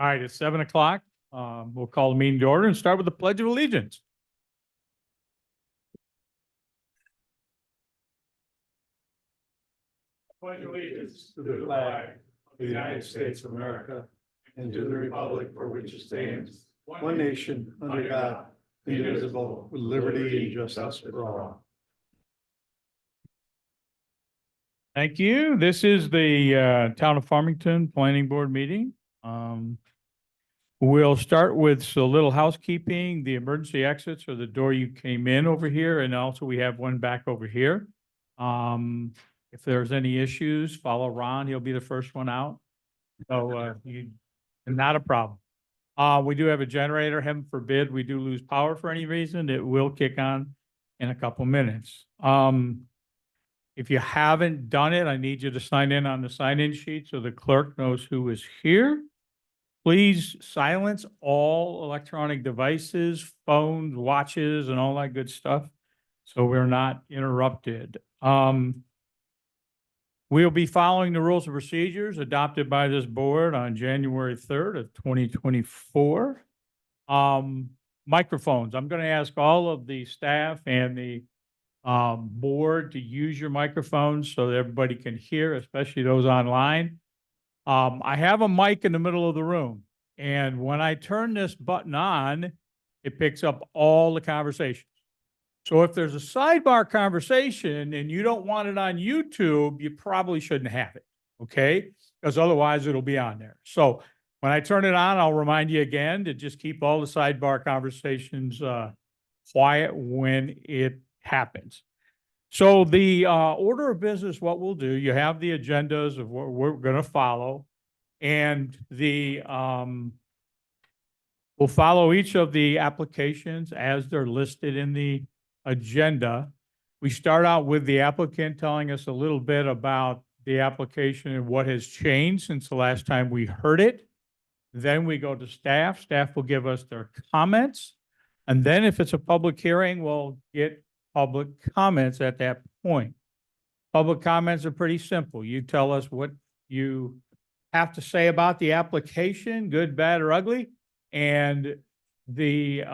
All right, it's 7 o'clock. We'll call the meeting to order and start with the Pledge of Allegiance. Pledge allegiance to the flag of the United States of America and to the republic for which it stands, one nation, under God, indivisible, with liberty and justice for all. Thank you. This is the Town of Farmington Planning Board meeting. We'll start with a little housekeeping. The emergency exits are the door you came in over here, and also we have one back over here. If there's any issues, follow Ron. He'll be the first one out. So not a problem. We do have a generator. Heaven forbid we do lose power for any reason. It will kick on in a couple minutes. If you haven't done it, I need you to sign in on the sign-in sheet so the clerk knows who is here. Please silence all electronic devices, phones, watches, and all that good stuff, so we're not interrupted. We'll be following the rules and procedures adopted by this board on January 3rd of 2024. Microphones. I'm going to ask all of the staff and the board to use your microphones so that everybody can hear, especially those online. I have a mic in the middle of the room, and when I turn this button on, it picks up all the conversations. So if there's a sidebar conversation and you don't want it on YouTube, you probably shouldn't have it, okay? Because otherwise it'll be on there. So when I turn it on, I'll remind you again to just keep all the sidebar conversations quiet when it happens. So the order of business, what we'll do, you have the agendas of what we're going to follow, and the we'll follow each of the applications as they're listed in the agenda. We start out with the applicant telling us a little bit about the application and what has changed since the last time we heard it. Then we go to staff. Staff will give us their comments. And then if it's a public hearing, we'll get public comments at that point. Public comments are pretty simple. You tell us what you have to say about the application, good, bad, or ugly. And the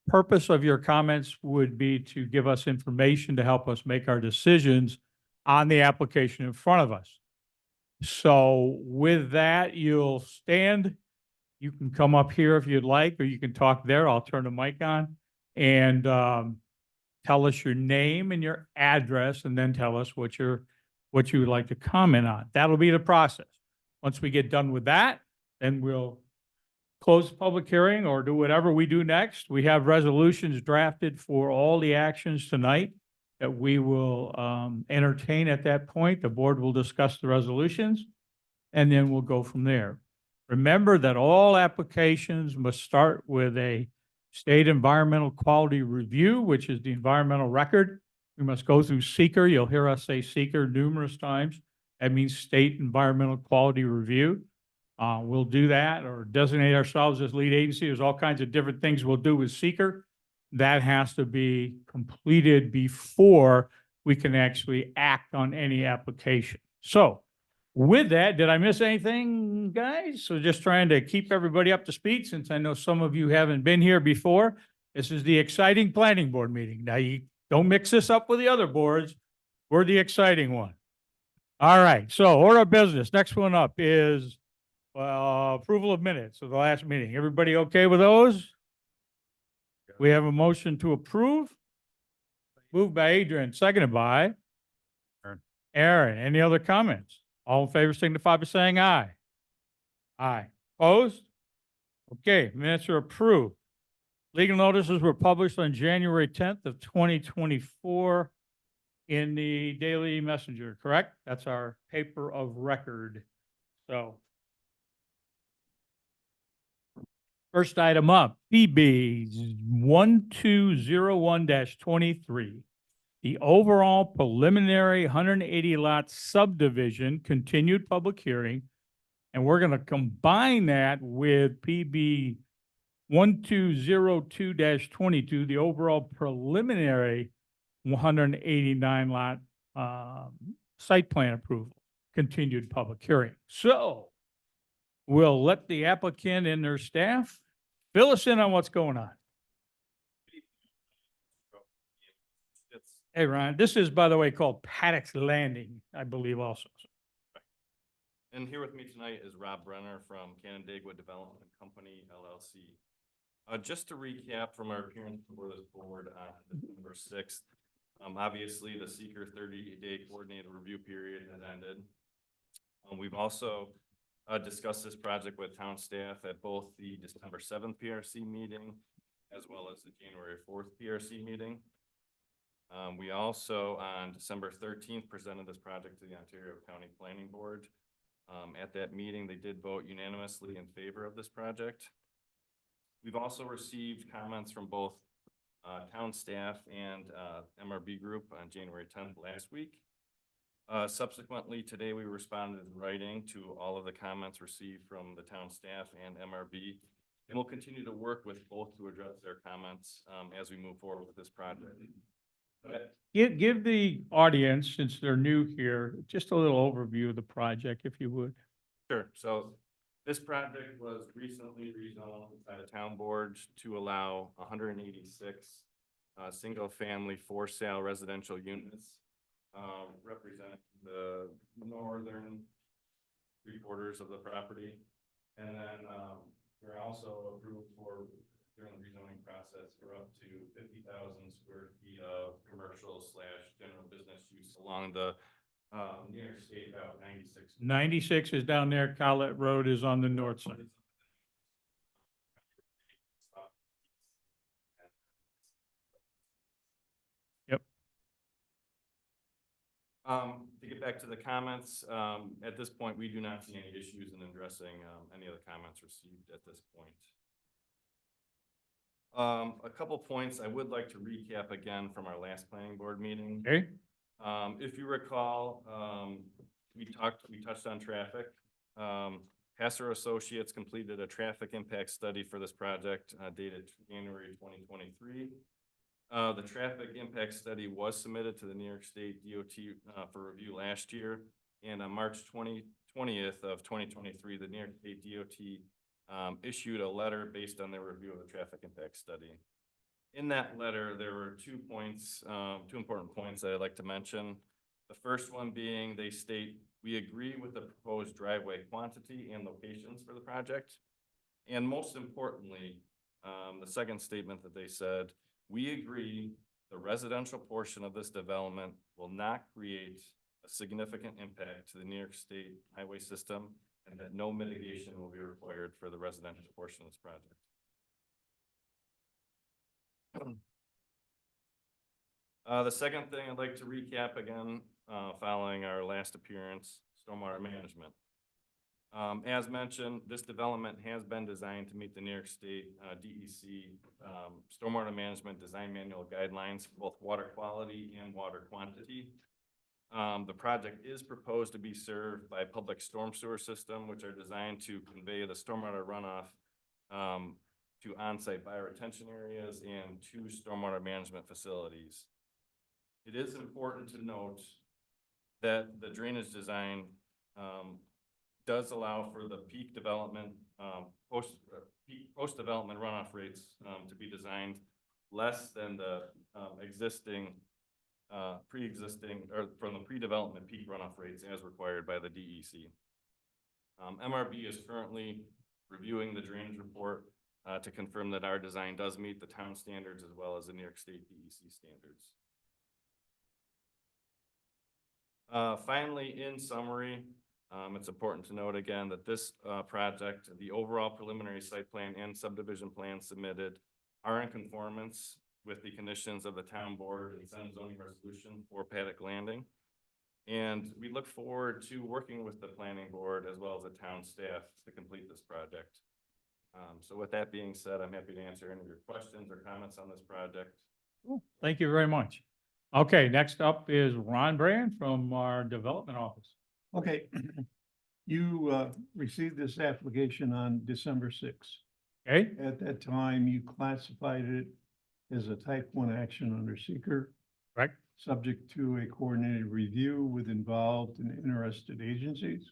purpose of your comments would be to give us information to help us make our decisions on the application in front of us. So with that, you'll stand. You can come up here if you'd like, or you can talk there. I'll turn the mic on and tell us your name and your address, and then tell us what you would like to comment on. That'll be the process. Once we get done with that, then we'll close the public hearing or do whatever we do next. We have resolutions drafted for all the actions tonight that we will entertain at that point. The board will discuss the resolutions, and then we'll go from there. Remember that all applications must start with a state environmental quality review, which is the environmental record. We must go through seeker. You'll hear us say seeker numerous times. That means state environmental quality review. We'll do that or designate ourselves as lead agency. There's all kinds of different things we'll do with seeker. That has to be completed before we can actually act on any application. So with that, did I miss anything, guys? So just trying to keep everybody up to speed, since I know some of you haven't been here before. This is the exciting planning board meeting. Now, you don't mix this up with the other boards. We're the exciting one. All right. So order of business. Next one up is approval of minutes of the last meeting. Everybody okay with those? We have a motion to approve. Moved by Adrian, seconded by Aaron. Any other comments? All in favor signify by saying aye. Aye. Opposed? Okay, minutes are approved. Legal notices were published on January 10th of 2024 in the Daily Messenger, correct? That's our paper of record. So first item up, PB 1201-23. The overall preliminary 180 lot subdivision continued public hearing, and we're going to combine that with PB 1202-22, the overall preliminary 189 lot site plan approval, continued public hearing. So will let the applicant and their staff fill us in on what's going on. Hey, Ryan, this is, by the way, called Paddock's Landing, I believe also. And here with me tonight is Rob Brenner from Canandaigua Development Company LLC. Just to recap from our appearance before this board on December 6th, obviously the seeker 30-day coordinated review period has ended. We've also discussed this project with town staff at both the December 7th PRC meeting as well as the January 4th PRC meeting. We also, on December 13th, presented this project to the Ontario County Planning Board. At that meeting, they did vote unanimously in favor of this project. We've also received comments from both town staff and MRB Group on January 10th last week. Subsequently, today we responded in writing to all of the comments received from the town staff and MRB, and we'll continue to work with both to address their comments as we move forward with this project. Give the audience, since they're new here, just a little overview of the project, if you would. Sure. So this project was recently rezoned by the town board to allow 186 single-family for-sale residential units, representing the northern 3/4 of the property. And then we're also approved for, during the rezoning process, for up to 50,000 square feet of commercial/general business use along the near state Route 96. 96 is down there, Collette Road is on the north side. Yep. To get back to the comments, at this point, we do not see any issues in addressing any of the comments received at this point. A couple points I would like to recap again from our last planning board meeting. Okay, If you recall, we touched on traffic. Passer Associates completed a traffic impact study for this project dated January 2023. The traffic impact study was submitted to the New York State DOT for review last year. And on March 20th of 2023, the New York State DOT issued a letter based on their review of the traffic impact study. In that letter, there were 2 points, 2 important points that I'd like to mention. The first one being, they state, we agree with the proposed driveway quantity and locations for the project. And most importantly, the second statement that they said, we agree the residential portion of this development will not create a significant impact to the New York State highway system, and that no mitigation will be required for the residential portion of this project. The second thing I'd like to recap again, following our last appearance, stormwater management. As mentioned, this development has been designed to meet the New York State DEC stormwater management design manual guidelines for both water quality and water quantity. The project is proposed to be served by a public storm sewer system, which are designed to convey the stormwater runoff to on-site bioretention areas and 2 stormwater management facilities. It is important to note that the drainage design does allow for the peak development, post-development runoff rates to be designed less than the pre-existing or from the pre-development peak runoff rates as required by the DEC. MRB is currently reviewing the drainage report to confirm that our design does meet the town standards as well as the New York State DEC standards. Finally, in summary, it's important to note again that this project, the overall preliminary site plan and subdivision plan submitted are in conformance with the conditions of the town board and Senate zoning resolution for Paddock Landing. And we look forward to working with the planning board as well as the town staff to complete this project. So with that being said, I'm happy to answer any of your questions or comments on this project. cool. Thank you very much. Okay, next up is Ron Brand from our development office. Okay, you received this application on December 6th. Okay, At that time, you classified it as a type 1 action under seeker, correct? subject to a coordinated review with involved and interested agencies.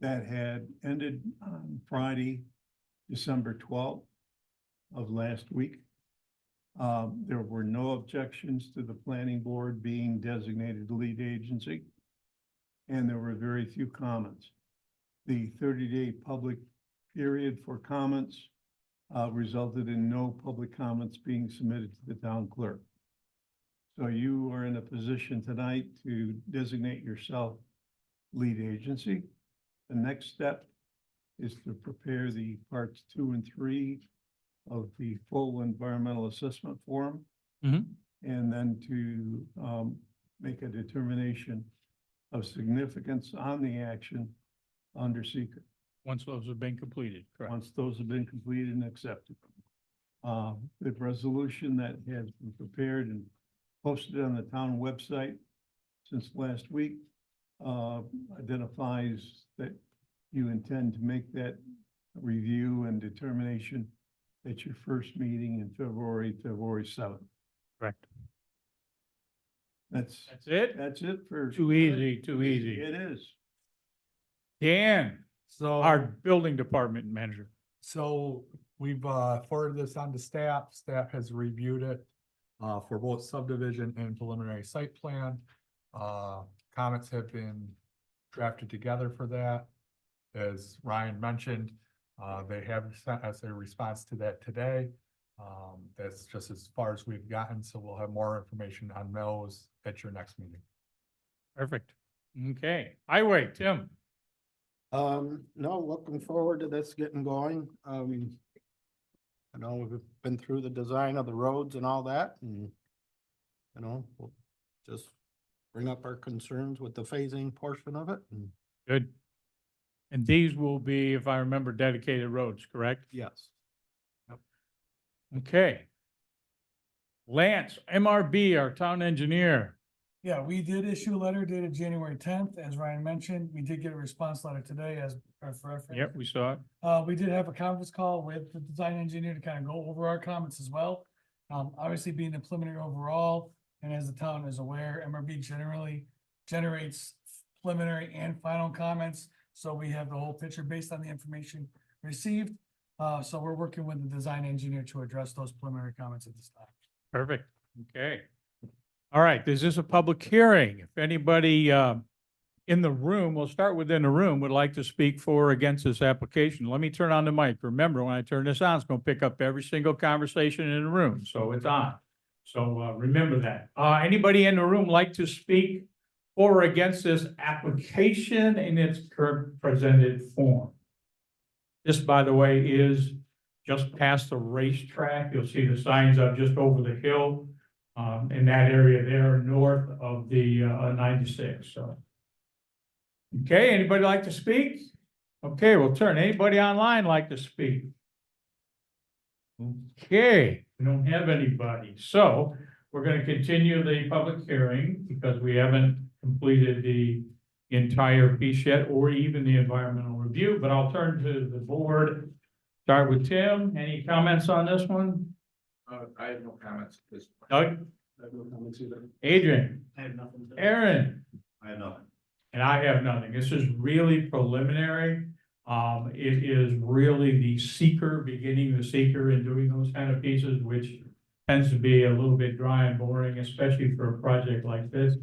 that had ended on Friday, December 12th of last week. There were no objections to the planning board being designated lead agency, and there were very few comments. The 30-day public period for comments resulted in no public comments being submitted to the town clerk. So you are in a position tonight to designate yourself lead agency. The next step is to prepare the parts 2 and 3 of the full environmental assessment form. Mhm. And then to make a determination of significance on the action under seeker, Once those have been completed, correct? once those have been completed and accepted. The resolution that has been prepared and posted on the town website since last week identifies that you intend to make that review and determination at your first meeting in February 7th. Correct. That's That's it? it for. Too easy, too easy. It is. Dan, So, our building department manager. so we've forwarded this on to staff. Staff has reviewed it for both subdivision and preliminary site plan. Comments have been drafted together for that. As Ryan mentioned, they have sent us a response to that today. That's just as far as we've gotten, so we'll have more information on those at your next meeting. Perfect. Okay, highway, Tim. No, looking forward to this getting going. I know we've been through the design of the roads and all that, and we'll just bring up our concerns with the phasing portion of it. And Good. And these will be, if I remember, dedicated roads, correct? yes, Okay. Lance, MRB, our town engineer. Yeah, we did issue a letter dated January 10th, as Ryan mentioned. We did get a response letter today as for reference. Yep, we saw it. We did have a conference call with the design engineer to kind of go over our comments as well. Obviously being the preliminary overall, and as the town is aware, MRB generally generates preliminary and final comments. So we have the whole picture based on the information received. So we're working with the design engineer to address those preliminary comments at this time. Perfect. Okay. All right, this is a public hearing. If anybody in the room, we'll start within the room, would like to speak for or against this application, let me turn on the mic. Remember, when I turn this on, it's going to pick up every single conversation in the room, so it's on. So remember that. Anybody in the room like to speak for or against this application in its current presented form? This, by the way, is just past the racetrack. You'll see the signs up just over the hill in that area there, north of the 96, so. Okay, anybody like to speak? Okay, we'll turn. Anybody online like to speak? Okay, we don't have anybody, so we're gonna continue the public hearing because we haven't completed the entire piece yet, or even the environmental review, but I'll turn to the board. Start with Tim. Any comments on this one? I have no comments. Doug? I have no comments either. Adrian? I have nothing. Aaron? I have nothing. And I have nothing. This is really preliminary. It is really the seeker, beginning the seeker and doing those kind of pieces, which tends to be a little bit dry and boring, especially for a project like this.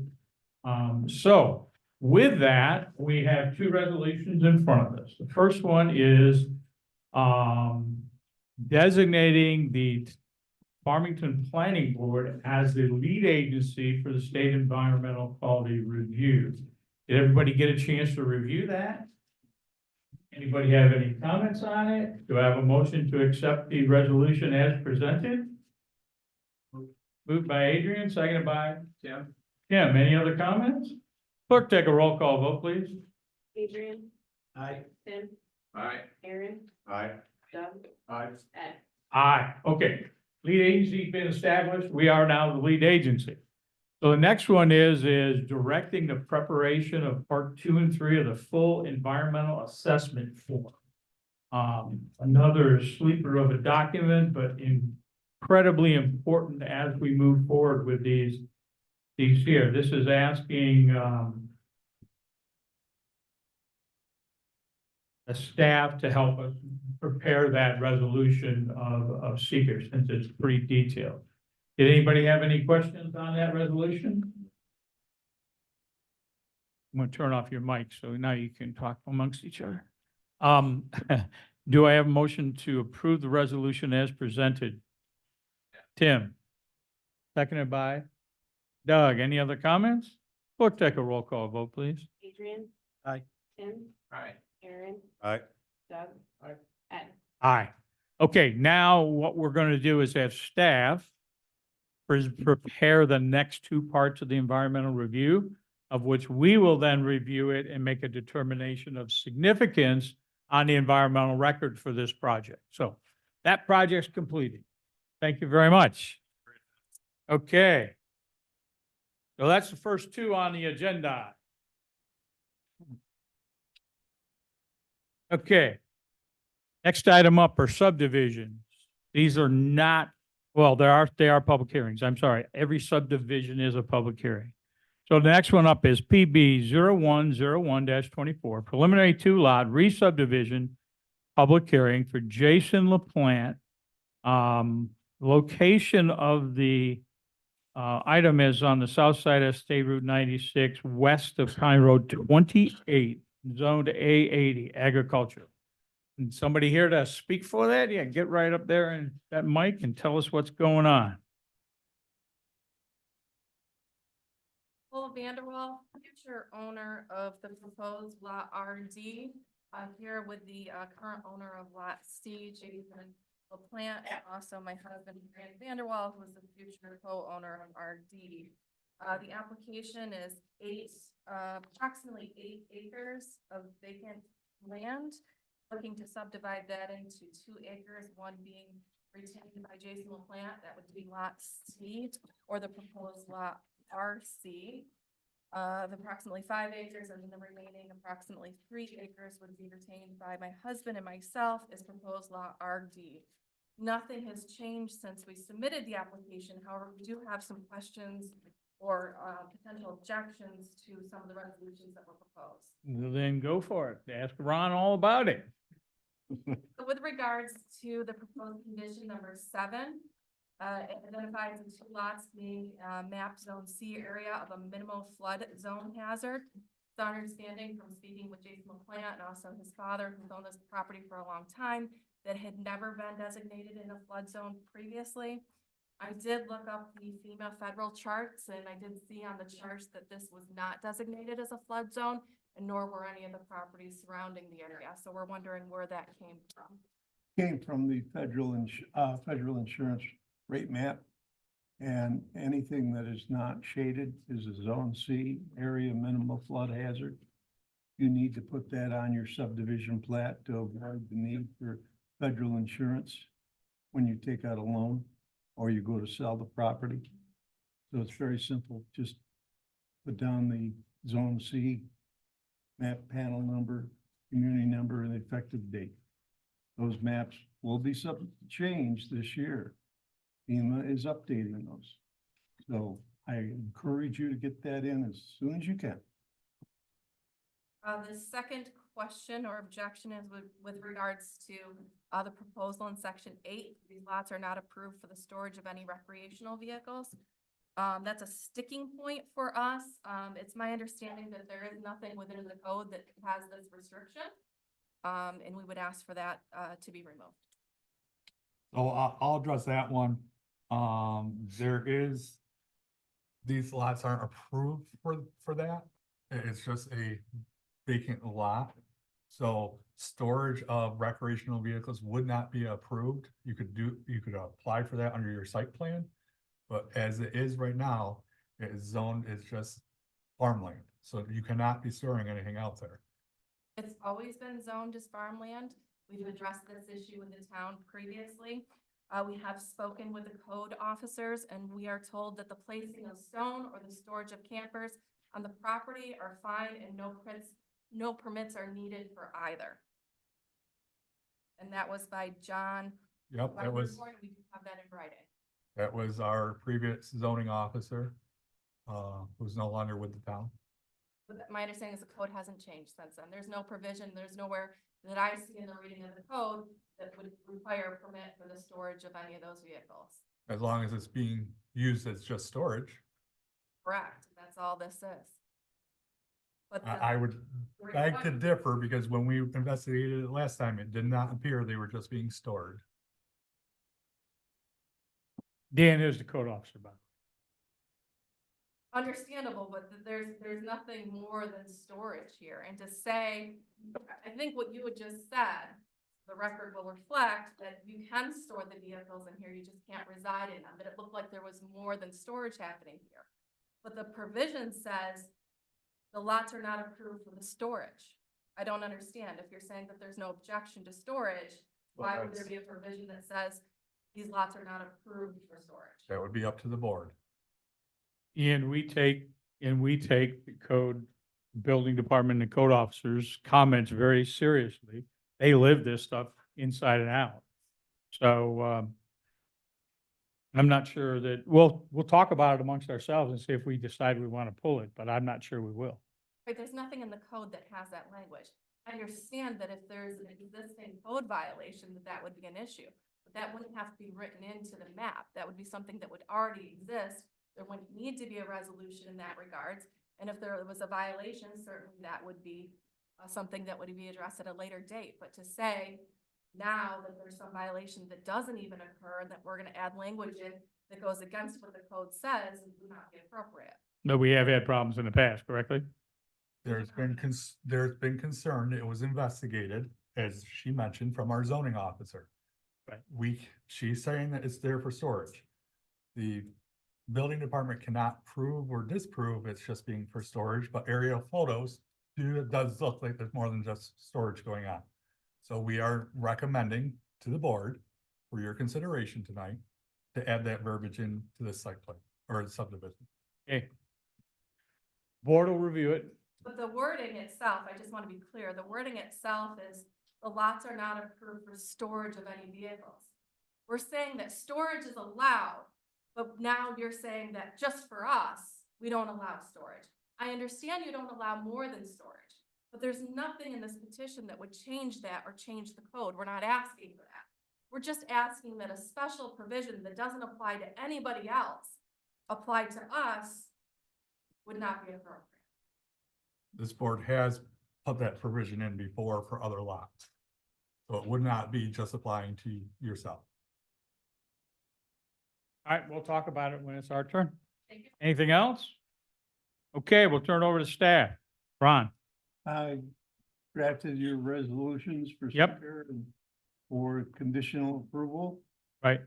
So with that, we have two resolutions in front of us. The first one is designating the Farmington Planning Board as the lead agency for the state environmental quality review. Did everybody get a chance to review that? Anybody have any comments on it? Do I have a motion to accept the resolution as presented? Moved by Adrian, seconded by Tim? Tim. Any other comments? Clerk, take a roll call vote, please. Adrian, Aye. Tim, Aye. Aaron, Aye. Doug, Aye. Ed. Aye, okay. Lead agency's been established. We are now the lead agency. So the next one is directing the preparation of part 2 and 3 of the full environmental assessment form. Another sleeper of a document, but incredibly important as we move forward with these here. This is asking staff to help us prepare that resolution of seeker, since it's pretty detailed. Did anybody have any questions on that resolution? I'm gonna turn off your mic, so now you can talk amongst each other. Do I have a motion to approve the resolution as presented? Tim? Seconded by Doug. Any other comments? Clerk, take a roll call vote, please. Adrian. Aye. Tim. Aye. Aaron. Aye. Doug. Aye. Ed. Aye. Okay, now what we're gonna do is have staff prepare the next two parts of the environmental review, of which we will then review it and make a determination of significance on the environmental record for this project. So that project's completed. Thank you very much. Okay. So that's the first two on the agenda. Okay. Next item up are subdivisions. These are not, well, they are public hearings. I'm sorry. Every subdivision is a public hearing. So the next one up is PB 0101-24, preliminary two-lot re-subdivision public hearing for Jason LaPlante. Location of the item is on the south side of State Route 96, west of County Road 28, zoned A80, agriculture. And somebody here to speak for that? Yeah, get right up there and that mic and tell us what's going on. Paul Vanderwall, future owner of the proposed lot RD, here with the current owner of lot C, Jason LaPlante, and also my husband, Grant Vanderwall, who is the future co-owner of RD. The application is approximately 8 acres of vacant land, looking to subdivide that into 2 acres, one being retained by Jason LaPlante, that would be lot C, or the proposed lot RC. Of approximately 5 acres, and then the remaining approximately 3 acres would be retained by my husband and myself as proposed lot RD. Nothing has changed since we submitted the application. However, we do have some questions or potential objections to some of the resolutions that were proposed. Well, then go for it. Ask Ron all about it. So with regards to the proposed condition number 7, it identifies the 2 lots being map zone C area of a minimal flood zone hazard. It's our understanding from speaking with Jason LaPlante and also his father, who's owned this property for a long time, that had never been designated in a flood zone previously. I did look up the FEMA federal charts, and I did see on the charts that this was not designated as a flood zone, and nor were any of the properties surrounding the area. So we're wondering where that came from. Came from the federal insurance rate map. And anything that is not shaded is a zone C area minimal flood hazard. You need to put that on your subdivision plat to avoid the need for federal insurance when you take out a loan or you go to sell the property. So it's very simple. Just put down the zone C, map panel number, community number, and effective date. Those maps will be changed this year. FEMA is updating those. So I encourage you to get that in as soon as you can. The second question or objection is with regards to the proposal in section 8. These lots are not approved for the storage of any recreational vehicles. That's a sticking point for us. It's my understanding that there is nothing within the code that has this restriction. And we would ask for that to be removed. So I'll address that one. These lots aren't approved for that. It's just a vacant lot. So storage of recreational vehicles would not be approved. You could apply for that under your site plan. But as it is right now, it is zoned, it's just farmland. So you cannot be storing anything out there. It's always been zoned as farmland. We've addressed this issue with the town previously. We have spoken with the code officers, and we are told that the placing of stone or the storage of campers on the property are fine, and no permits are needed for either. And that was by John. Yep, that was. We do have that in writing. That was our previous zoning officer, who's no longer with the town. But my understanding is the code hasn't changed since then. There's no provision, there's nowhere that I see in the reading of the code that would require a permit for the storage of any of those vehicles. As long as it's being used as just storage, Correct, that's all this is. But I would beg to differ because when we investigated it last time, it did not appear they were just being stored. Dan is the code officer, by the way. Understandable, but there's nothing more than storage here, and to say, I think what you had just said, the record will reflect that you can store the vehicles in here, you just can't reside in them, but it looked like there was more than storage happening here. But the provision says the lots are not approved for the storage. I don't understand, if you're saying that there's no objection to storage, why would there be a provision that says these lots are not approved for storage? That would be up to the board. And we take the code, building department and code officers' comments very seriously. They live this stuff inside and out. So, I'm not sure that, we'll talk about it amongst ourselves and see if we decide we want to pull it, but I'm not sure we will. Right, there's nothing in the code that has that language. I understand that if there's an existing code violation, that would be an issue. But that wouldn't have to be written into the map. That would be something that would already exist. There wouldn't need to be a resolution in that regards. And if there was a violation, certainly that would be something that would be addressed at a later date. But to say now that there's some violation that doesn't even occur, and that we're gonna add language in that goes against what the code says, would not be appropriate. But we have had problems in the past, correctly? There's been concern, it was investigated, as she mentioned, from our zoning officer. Right. She's saying that it's there for storage. The building department cannot prove or disprove it's just being for storage, but aerial photos it does look like there's more than just storage going on. So we are recommending to the board for your consideration tonight to add that verbiage into the site plan or the subdivision. Okay. Board will review it. But the wording itself, I just want to be clear, the wording itself is the lots are not approved for storage of any vehicles. We're saying that storage is allowed, but now you're saying that just for us, we don't allow storage. I understand you don't allow more than storage, but there's nothing in this petition that would change that or change the code. We're not asking for that. We're just asking that a special provision that doesn't apply to anybody else, apply to us, would not be appropriate. This board has put that provision in before for other lots. So it would not be just applying to yourself. All right, we'll talk about it when it's our turn. Thank you. Anything else? Okay, we'll turn it over to staff. Ron? I drafted your resolutions for Yep. seeker and for conditional approval. Right.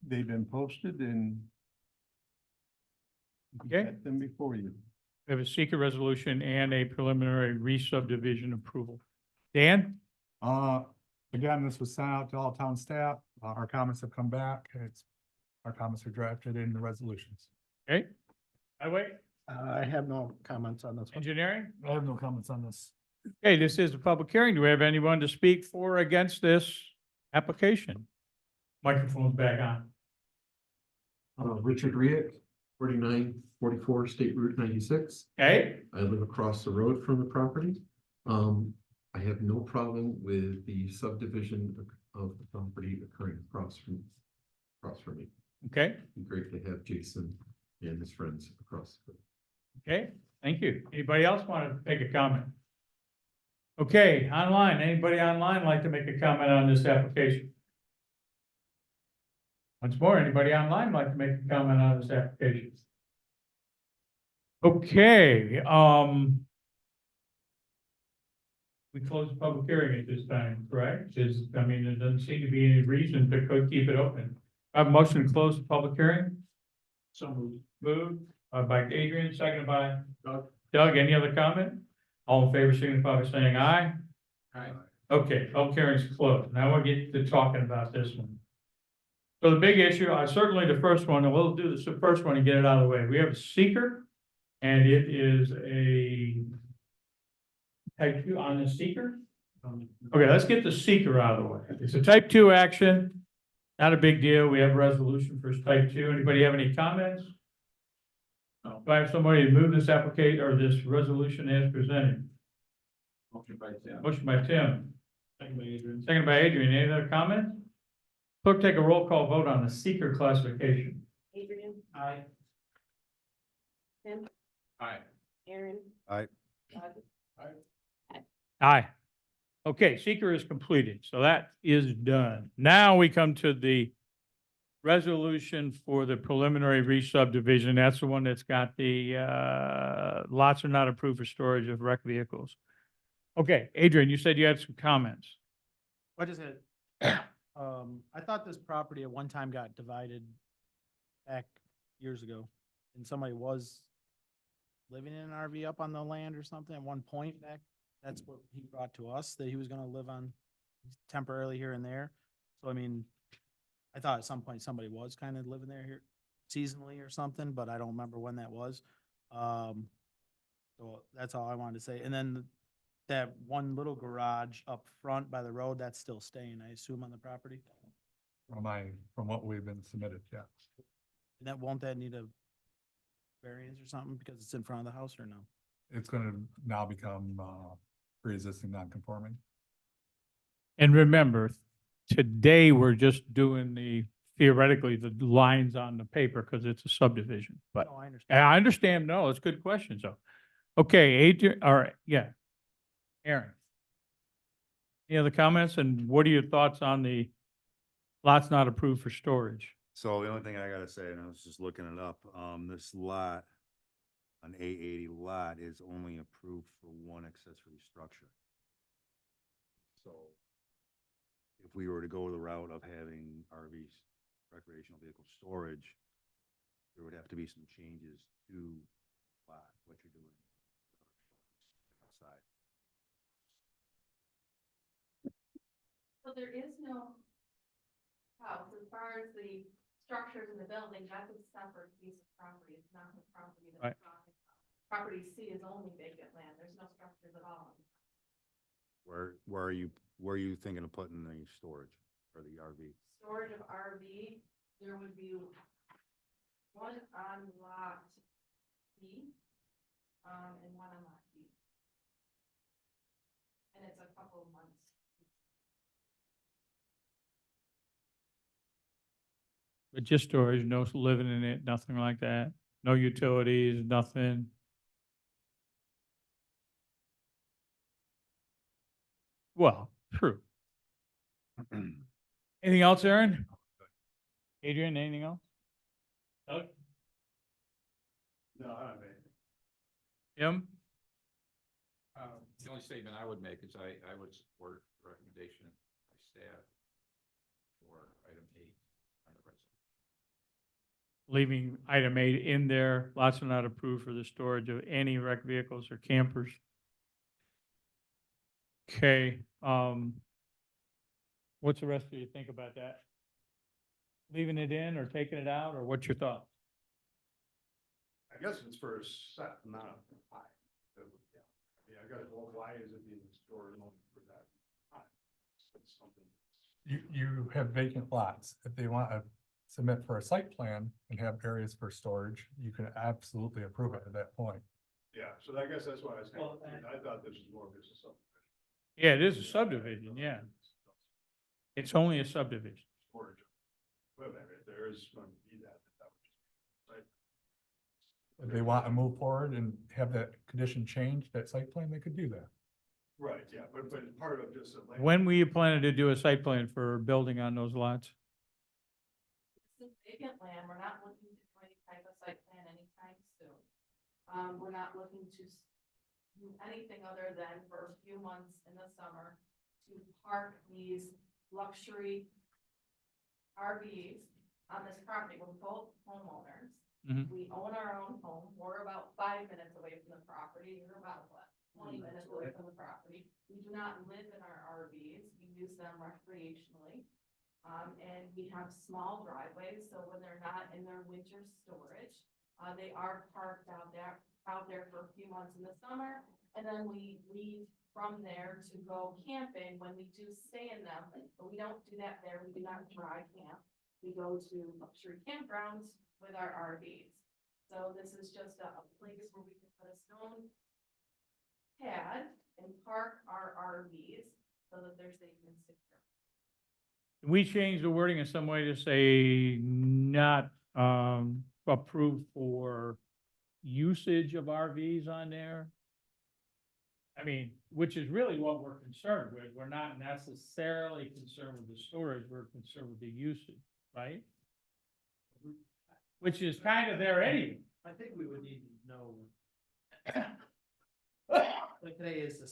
They've been posted and you Okay. got them before you. We have a secret resolution and a preliminary re-subdivision approval. Dan? Again, this was sent out to all town staff. Our comments have come back. Our comments are drafted in the resolutions. Okay. Highway, I have no comments on this one. engineering? I have no comments on this. Okay, this is a public hearing. Do we have anyone to speak for or against this application? Microphone's back on. Richard Riek, 4944 State Route 96. Okay, I live across the road from the property. I have no problem with the subdivision of the property occurring across from me. okay, It'd be great to have Jason and his friends across. okay. Thank you. Anybody else want to make a comment? Okay, online, anybody online like to make a comment on this application? Once more, anybody online like to make a comment on this application? Okay, we close the public hearing at this time, correct? I mean, there doesn't seem to be any reason to keep it open. I have a motion to close the public hearing? So moved. Moved by Adrian, seconded by Doug. Doug, any other comment? All in favor, signify by saying aye. Aye. Okay, public hearing's closed. Now we'll get to talking about this one. So the big issue, certainly the first one, and we'll do the first one and get it out of the way. We have a seeker, and it is a type 2 on the seeker. Okay, let's get the seeker out of the way. It's a type 2 action, not a big deal. We have a resolution for type 2. Anybody have any comments? Do I have somebody to move this application or this resolution as presented? Motion by Tim. Motion by Tim. Second by Adrian. Any other comments? Clerk, take a roll call vote on the seeker classification. Adrian, Aye. Tim, Aye. Aaron. Aye. Doug. Aye. Okay, seeker is completed, so that is done. Now we come to the resolution for the preliminary re-subdivision. That's the one that's got the, lots are not approved for storage of rec vehicles. Okay, Adrian, you said you had some comments. What is it? I thought this property at one time got divided back years ago, and somebody was living in an RV up on the land or something at one point back. That's what he brought to us, that he was gonna live on temporarily here and there. So I mean, I thought at some point somebody was kind of living there here seasonally or something, but I don't remember when that was. So that's all I wanted to say. And then that one little garage up front by the road, that's still staying, I assume, on the property? From what we've been submitted, yeah. And won't that need a variance or something because it's in front of the house or no? It's gonna now become, pre-existing non-conforming. And remember, today we're just doing theoretically, the lines on the paper because it's a subdivision, but No, I understand. and I understand, no, it's good questions though. Okay, Adrian, all right, yeah. Aaron. Any other comments and what are your thoughts on the lots not approved for storage? So the only thing I gotta say, and I was just looking it up, this lot, an A80 lot is only approved for one accessory structure. So if we were to go the route of having RVs, recreational vehicle storage, there would have to be some changes to lot, what you're doing outside. So there is no house, as far as the structures in the building, that's a separate piece of property, it's not the property that Right. we're talking about. Property C is only vacant land, there's no structures at all. Where are you thinking of putting the storage or the RV? Storage of RV, there would be one on lot B, and one on lot D. And it's a couple of months. But just storage, no living in it, nothing like that, no utilities, nothing. Well, true. Anything else, Aaron? Adrian, anything else? Doug? No, I don't mean. Jim? The only statement I would make is I would support the recommendation by staff for item 8 on the resolution. Leaving item 8 in there, lots are not approved for the storage of any rec vehicles or campers. Okay, what's the rest of you think about that? Leaving it in or taking it out, or what's your thought? I guess it's for a set amount of time. Yeah, I guess, well, why is it being stored only for that time? It's something. You have vacant lots. If they want to submit for a site plan and have areas for storage, you can absolutely approve it at that point. Yeah, so I guess that's why I was kind of, I thought this was more of just a subdivision. Yeah, it is a subdivision, yeah. It's only a subdivision. Storage. Well, if there is going to be that would just be, right? If they want to move forward and have that condition changed, that site plan, they could do that. Right, yeah, but part of just. a land- When were you planning to do a site plan for building on those lots? This is vacant land, we're not looking to do any type of site plan anytime soon. We're not looking to do anything other than for a few months in the summer to park these luxury RVs on this property. We're both homeowners. Mhm. We own our own home. We're about 5 minutes away from the property. You're about what, 20 minutes away from the property. We do not live in our RVs. We use them recreationally. And we have small driveways, so when they're not in their winter storage, they are parked out there for a few months in the summer. And then we leave from there to go camping when we do stay in them, but we don't do that there. We do not dry camp. We go to luxury campgrounds with our RVs. So this is just a place where we can put a stone pad and park our RVs so that they're safe and secure. We changed the wording in some way to say not, approved for usage of RVs on there. I mean, which is really what we're concerned with. We're not necessarily concerned with the storage, we're concerned with the usage, right? Which is kind of there anyway. I think we would need to know. Like today is the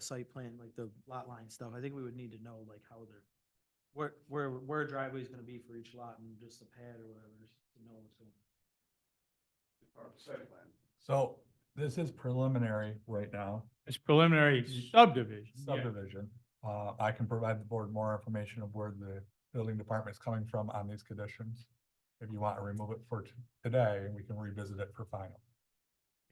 site plan, like the lot line stuff. I think we would need to know like how they're, where a driveway is gonna be for each lot and just a pad or whatever, just to know what's going. So this is preliminary right now, It's preliminary subdivision. yeah. subdivision. I can provide the board more information of where the building department is coming from on these conditions. If you want to remove it for today, we can revisit it for final.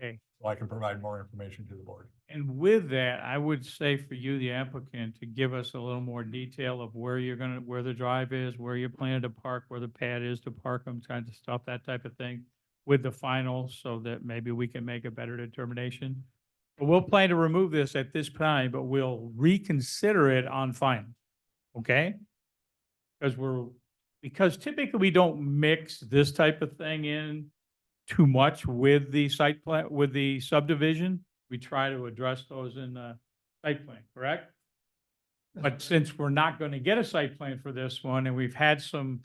Okay. So I can provide more information to the board. And with that, I would say for you, the applicant, to give us a little more detail of where you're gonna, where the drive is, where you're planning to park, where the pad is to park them, kinds of stuff, that type of thing, with the final, so that maybe we can make a better determination. But we'll plan to remove this at this time, but we'll reconsider it on final, okay? Because typically we don't mix this type of thing in too much with the site plan, with the subdivision. We try to address those in the site plan, correct? But since we're not going to get a site plan for this one, and we've had some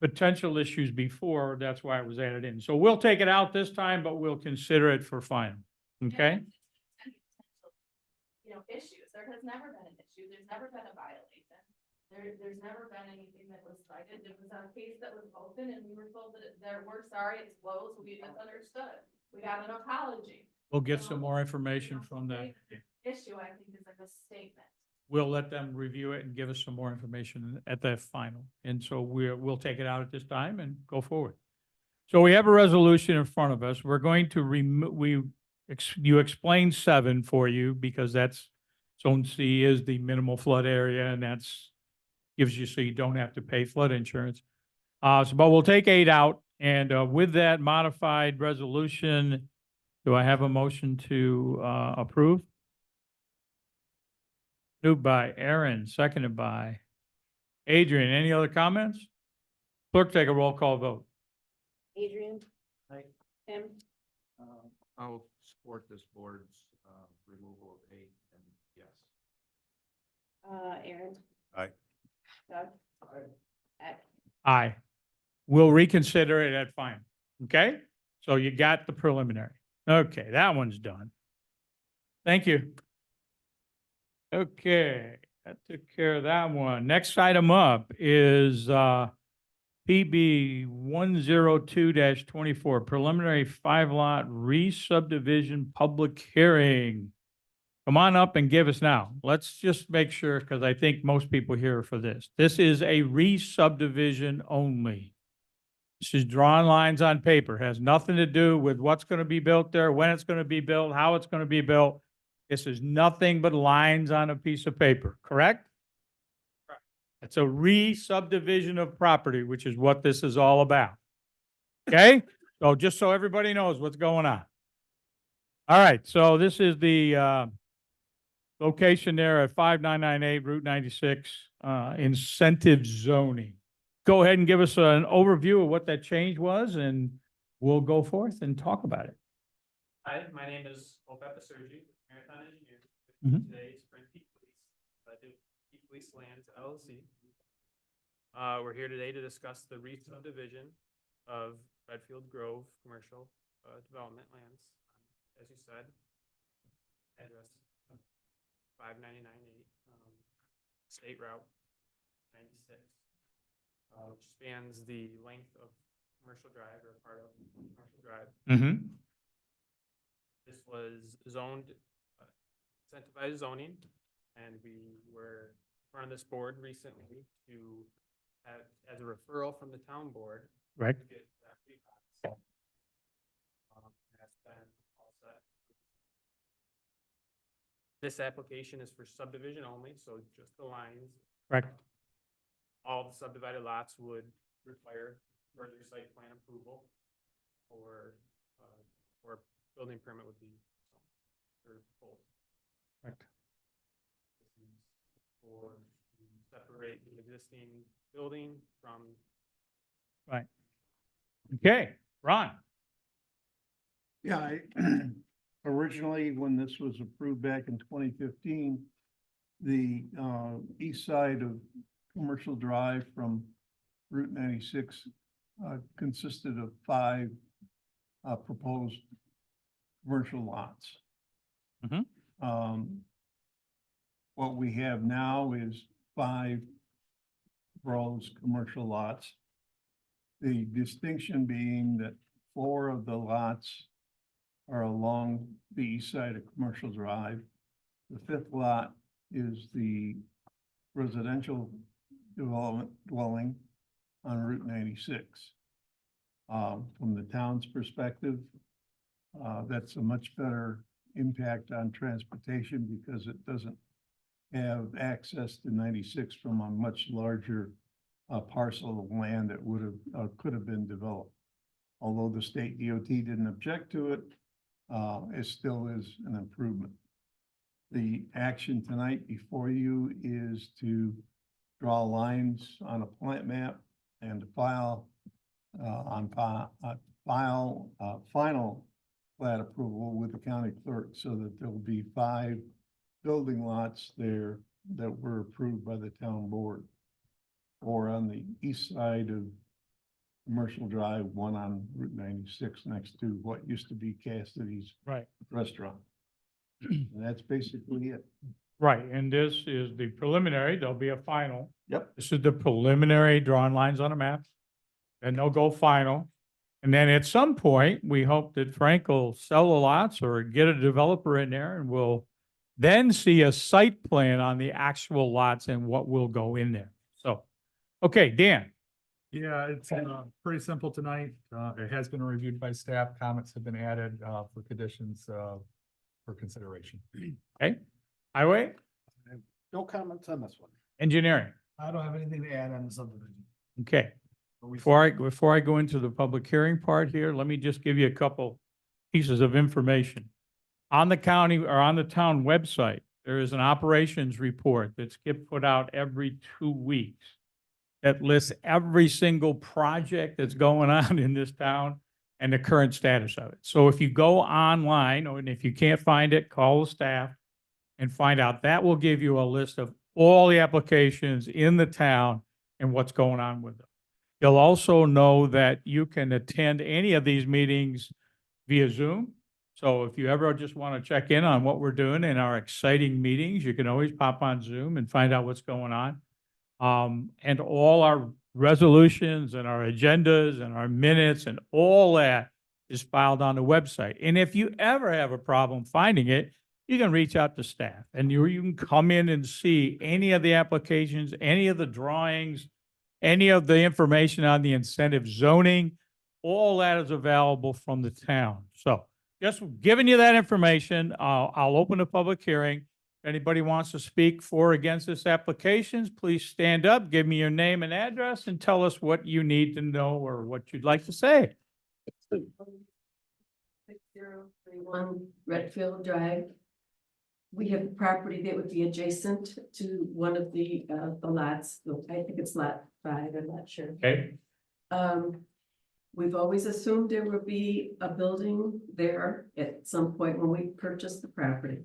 potential issues before, that's why it was added in. So we'll take it out this time, but we'll consider it for final, okay? You know, issues. There has never been an issue. There's never been a violation. There's never been anything that was cited. It was a case that was open and we were told that we're sorry, it's closed. We misunderstood. We got an apology. We'll get some more information from the, Issue, I think, is like a statement. we'll let them review it and give us some more information at the final. And so we'll take it out at this time and go forward. So we have a resolution in front of us. We're going to you explained 7 for you because that's, Zone C is the minimal flood area and that's, gives you, so you don't have to pay flood insurance. But we'll take 8 out, and with that modified resolution, do I have a motion to approve? Moved by Aaron, seconded by Adrian. Any other comments? Clerk, take a roll call vote. Adrian. Aye. Tim. I'll support this board's, removal of 8 and yes. Aaron. Aye. Doug. Ed. Aye. We'll reconsider it at final, okay? So you got the preliminary. Okay, that one's done. Thank you. Okay, that took care of that one. Next item up is PB 102-24, preliminary 5-lot re-subdivision public hearing. Come on up and give us now. Let's just make sure, because I think most people here are for this. This is a re-subdivision only. This is drawing lines on paper, has nothing to do with what's going to be built there, when it's going to be built, how it's going to be built. This is nothing but lines on a piece of paper, correct? Correct. It's a re-subdivision of property, which is what this is all about. Okay? So just so everybody knows what's going on. All right, so this is the location there at 5998 Route 96, incentive zoning. Go ahead and give us an overview of what that change was, and we'll go forth and talk about it. Hi, my name is Opet Basergi, Marathon Engineer. Mhm. Today is Spring Peak Police, Peak Police Lands LLC. We're here today to discuss the re-subdivision of Redfield Grove Commercial Development Lands. As you said, address 5998 State Route 96, which spans the length of Commercial Drive, or part of Commercial Drive. Mm-hmm. This was zoned, incentivized zoning, and we were in front of this board recently to have, as a referral from the town board. Right. To get that revised. That's been all set. This application is for subdivision only, so just the lines. Correct. All the subdivided lots would require further site plan approval, or building permit would be, or full. Right. For separate the existing building from Right. Okay, Ron. Yeah, originally, when this was approved back in 2015, the east side of Commercial Drive from Route 96 consisted of 5 proposed commercial lots. Mhm. What we have now is 5 proposed commercial lots. The distinction being that 4 of the lots are along the east side of Commercial Drive. The 5th lot is the residential development dwelling on Route 96. From the town's perspective, that's a much better impact on transportation because it doesn't have access to 96 from a much larger parcel of land that could have been developed. Although the state DOT didn't object to it, it still is an improvement. The action tonight before you is to draw lines on a plant map and to file final plat approval with the county clerk so that there will be 5 building lots there that were approved by the town board. Or on the east side of Commercial Drive, 1 on Route 96 next to what used to be Cassidy's Right. restaurant. And that's basically it. Right, and this is the preliminary, there'll be a final. Yep. This is the preliminary drawing lines on a map. Then they'll go final. And then at some point, we hope that Frank will sell the lots or get a developer in there and we'll then see a site plan on the actual lots and what will go in there. So, okay, Dan. Yeah, it's pretty simple tonight. It has been reviewed by staff. Comments have been added for conditions for consideration. Okay, highway, No comments on this one. engineering. I don't have anything to add on the subdivision. Okay, before I go into the public hearing part here, let me just give you a couple pieces of information. On the county or on the town website, there is an operations report that's get put out every 2 weeks that lists every single project that's going on in this town and the current status of it. So if you go online, or if you can't find it, call the staff and find out. That will give you a list of all the applications in the town and what's going on with them. You'll also know that you can attend any of these meetings via Zoom. So if you ever just want to check in on what we're doing in our exciting meetings, you can always pop on Zoom and find out what's going on. And all our resolutions and our agendas and our minutes and all that is filed on the website. And if you ever have a problem finding it, you can reach out to staff and you can come in and see any of the applications, any of the drawings, any of the information on the incentive zoning. All that is available from the town. So just giving you that information, I'll open a public hearing. If anybody wants to speak for or against this applications, please stand up, give me your name and address and tell us what you need to know or what you'd like to say. 6031 Redfield Drive. We have a property that would be adjacent to one of the lots. I think it's lot 5, I'm not sure. Okay, We've always assumed there would be a building there at some point when we purchased the property.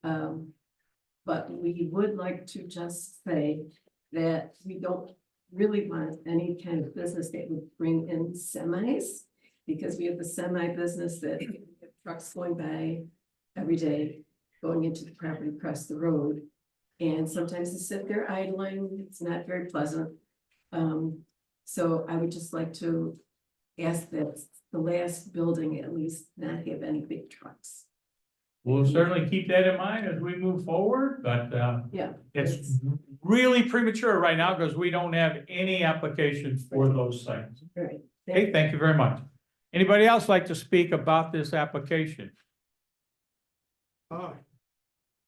But we would like to just say that we don't really want any kind of business that would bring in semis. Because we have the semi business that have trucks going by every day, going into the property across the road. And sometimes they sit there idling, it's not very pleasant. So I would just like to ask that the last building at least not have any big trucks. we'll certainly keep that in mind as we move forward, but Yeah. it's really premature right now because we don't have any applications for those sites. Right. Okay, thank you very much. Anybody else like to speak about this application? Hi,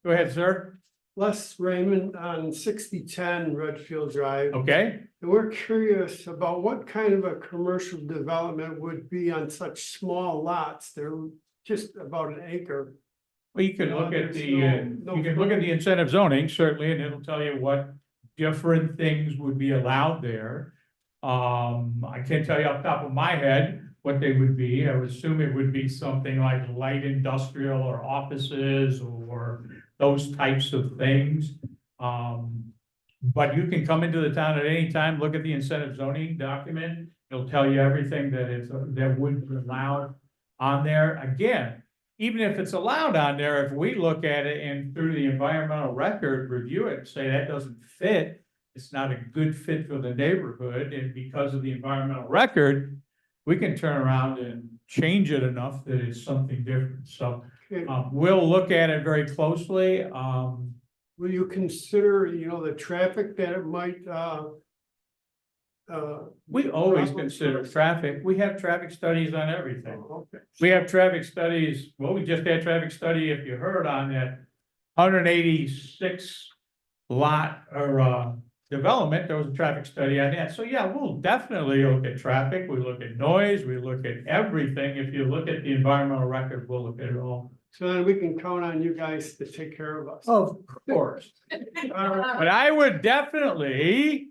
Go ahead, sir. Les Raymond on 6010 Redfield Drive. Okay, And we're curious about what kind of a commercial development would be on such small lots. They're just about an acre. Well, you can look at There's the, no you can look at further- the incentive zoning, certainly, and it'll tell you what different things would be allowed there. I can't tell you off the top of my head what they would be. I would assume it would be something like light industrial or offices or those types of things. But you can come into the town at any time, look at the incentive zoning document. It'll tell you everything that is, that would be allowed on there. Again, even if it's allowed on there, if we look at it and through the environmental record, review it, and say that doesn't fit, it's not a good fit for the neighborhood, and because of the environmental record, we can turn around and change it enough that it's something different. So, Okay. we'll look at it very closely. Will you consider, the traffic that it might, We always consider traffic. We have traffic studies on everything. Okay. We have traffic studies, well, we just had traffic study, if you heard, on that 186 lot or development, there was a traffic study on that. So yeah, we'll definitely look at traffic, we look at noise, we look at everything. If you look at the environmental record, we'll look at it all. So then we can count on you guys to take care of us. Of course. But I would definitely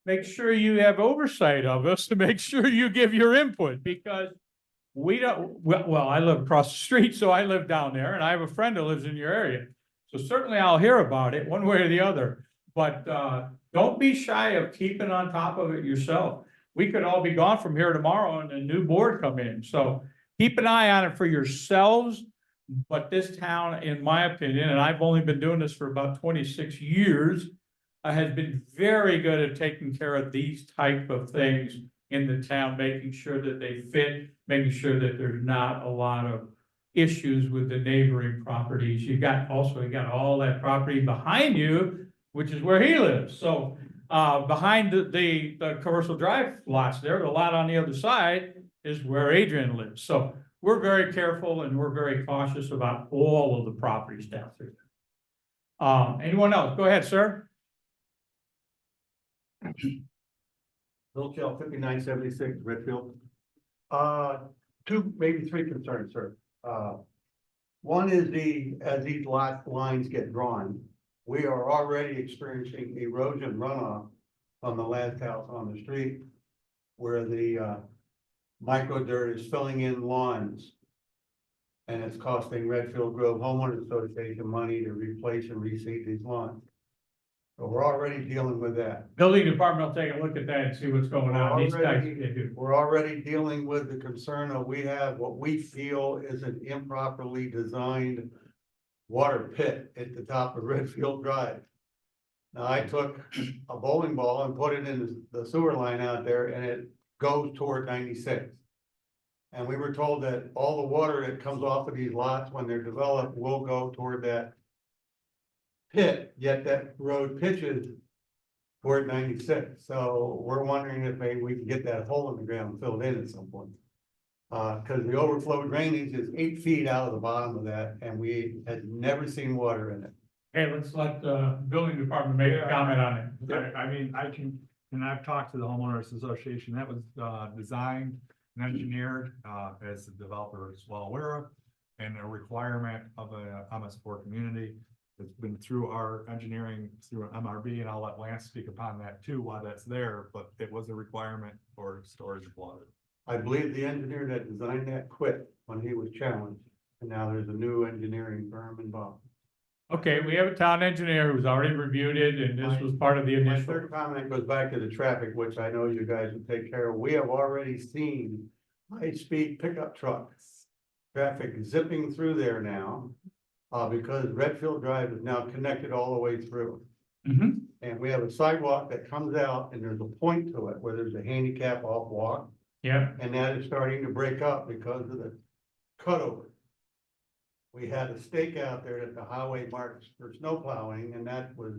make sure you have oversight of us to make sure you give your input, because we don't, well, I live across the street, so I live down there, and I have a friend that lives in your area. So certainly I'll hear about it one way or the other, but don't be shy of keeping on top of it yourself. We could all be gone from here tomorrow and a new board come in, so keep an eye on it for yourselves. But this town, in my opinion, and I've only been doing this for about 26 years, has been very good at taking care of these type of things in the town, making sure that they fit, making sure that there's not a lot of issues with the neighboring properties. You got all that property behind you, which is where he lives. So behind the commercial drive lots there, the lot on the other side is where Adrian lives. So we're very careful and we're very cautious about all of the properties down through there. Anyone else? Go ahead, sir. Bill Shell, 5976 Redfield. Two, maybe three concerns, sir. One is as these lot lines get drawn, we are already experiencing erosion runoff on the last house on the street, where the micro dirt is filling in lawns. And it's costing Redfield Grove Homeowners Association money to replace and reseed these lawns. So we're already dealing with that. Building department will take a look at that and see what's going on. These guys, We're already dealing with the concern of we have what we feel is an improperly designed water pit at the top of Redfield Drive. Now, I took a bowling ball and put it in the sewer line out there, and it goes toward 96. And we were told that all the water that comes off of these lots when they're developed will go toward that pit, yet that road pitches toward 96. So we're wondering if maybe we can get that hole in the ground filled in at some point. Because the overflow drainage is 8 feet out of the bottom of that, and we had never seen water in it. hey, let's let the building department make a comment on it. I mean, and I've talked to the homeowners association, that was designed and engineered as the developer is well aware of. And a requirement of a MS4 community. It's been through our engineering, through MRB, and I'll let Lance speak upon that too, why that's there, but it was a requirement for storage of water. I believe the engineer that designed that quit when he was challenged, and now there's a new engineering firm involved. Okay, we have a town engineer who's already reviewed it, and this was part of the My initial. third comment goes back to the traffic, which I know you guys will take care of. We have already seen high-speed pickup trucks, traffic zipping through there now, because Redfield Drive is now connected all the way through. Mhm. And we have a sidewalk that comes out and there's a point to it where there's a handicap off walk. Yeah, And that is starting to break up because of the cutover. We had a stake out there that the highway marks for snow plowing, and that was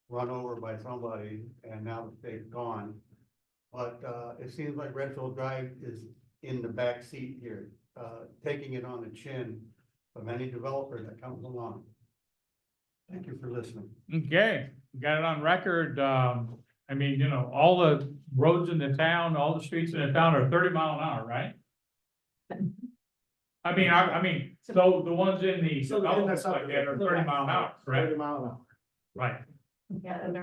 run over by somebody, and now the stake's gone. But it seems like Redfield Drive is in the back seat here, taking it on the chin of any developer that comes along. Thank you for listening. okay, got it on record. I mean, all the roads in the town, all the streets in the town are 30 mile an hour, right? I mean, so the ones in the So in the developments like that are 30 mph, correct? 30 mph. Right. Yeah, and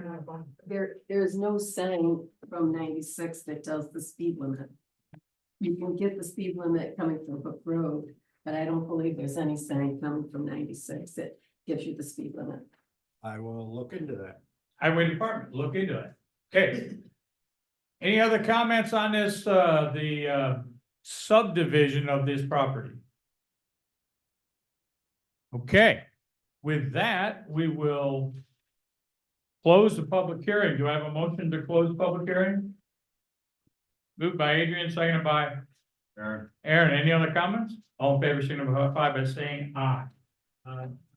there's no sign from 96 that tells the speed limit. You can get the speed limit coming from Hook Road, but I don't believe there's any sign coming from 96 that gives you the speed limit. I will look into that. Highway Department, look into it. Okay. Any other comments on this, the subdivision of this property? Okay, with that, we will close the public hearing. Do I have a motion to close the public hearing? Moved by Adrian, seconded by Aaron. Aaron. Any other comments? All in favor, signify by saying aye.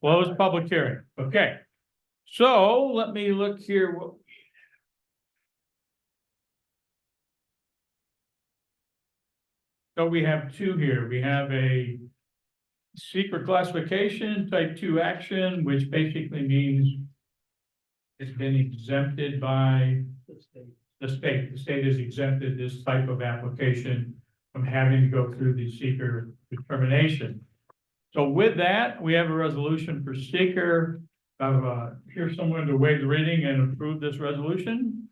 Close public hearing. Okay. So let me look here. So we have two here. We have a secret classification, type 2 action, which basically means it's been exempted by the state. The state has exempted this type of application from having to go through the seeker determination. So with that, we have a resolution for seeker. Here's someone to waive the reading and approve this resolution.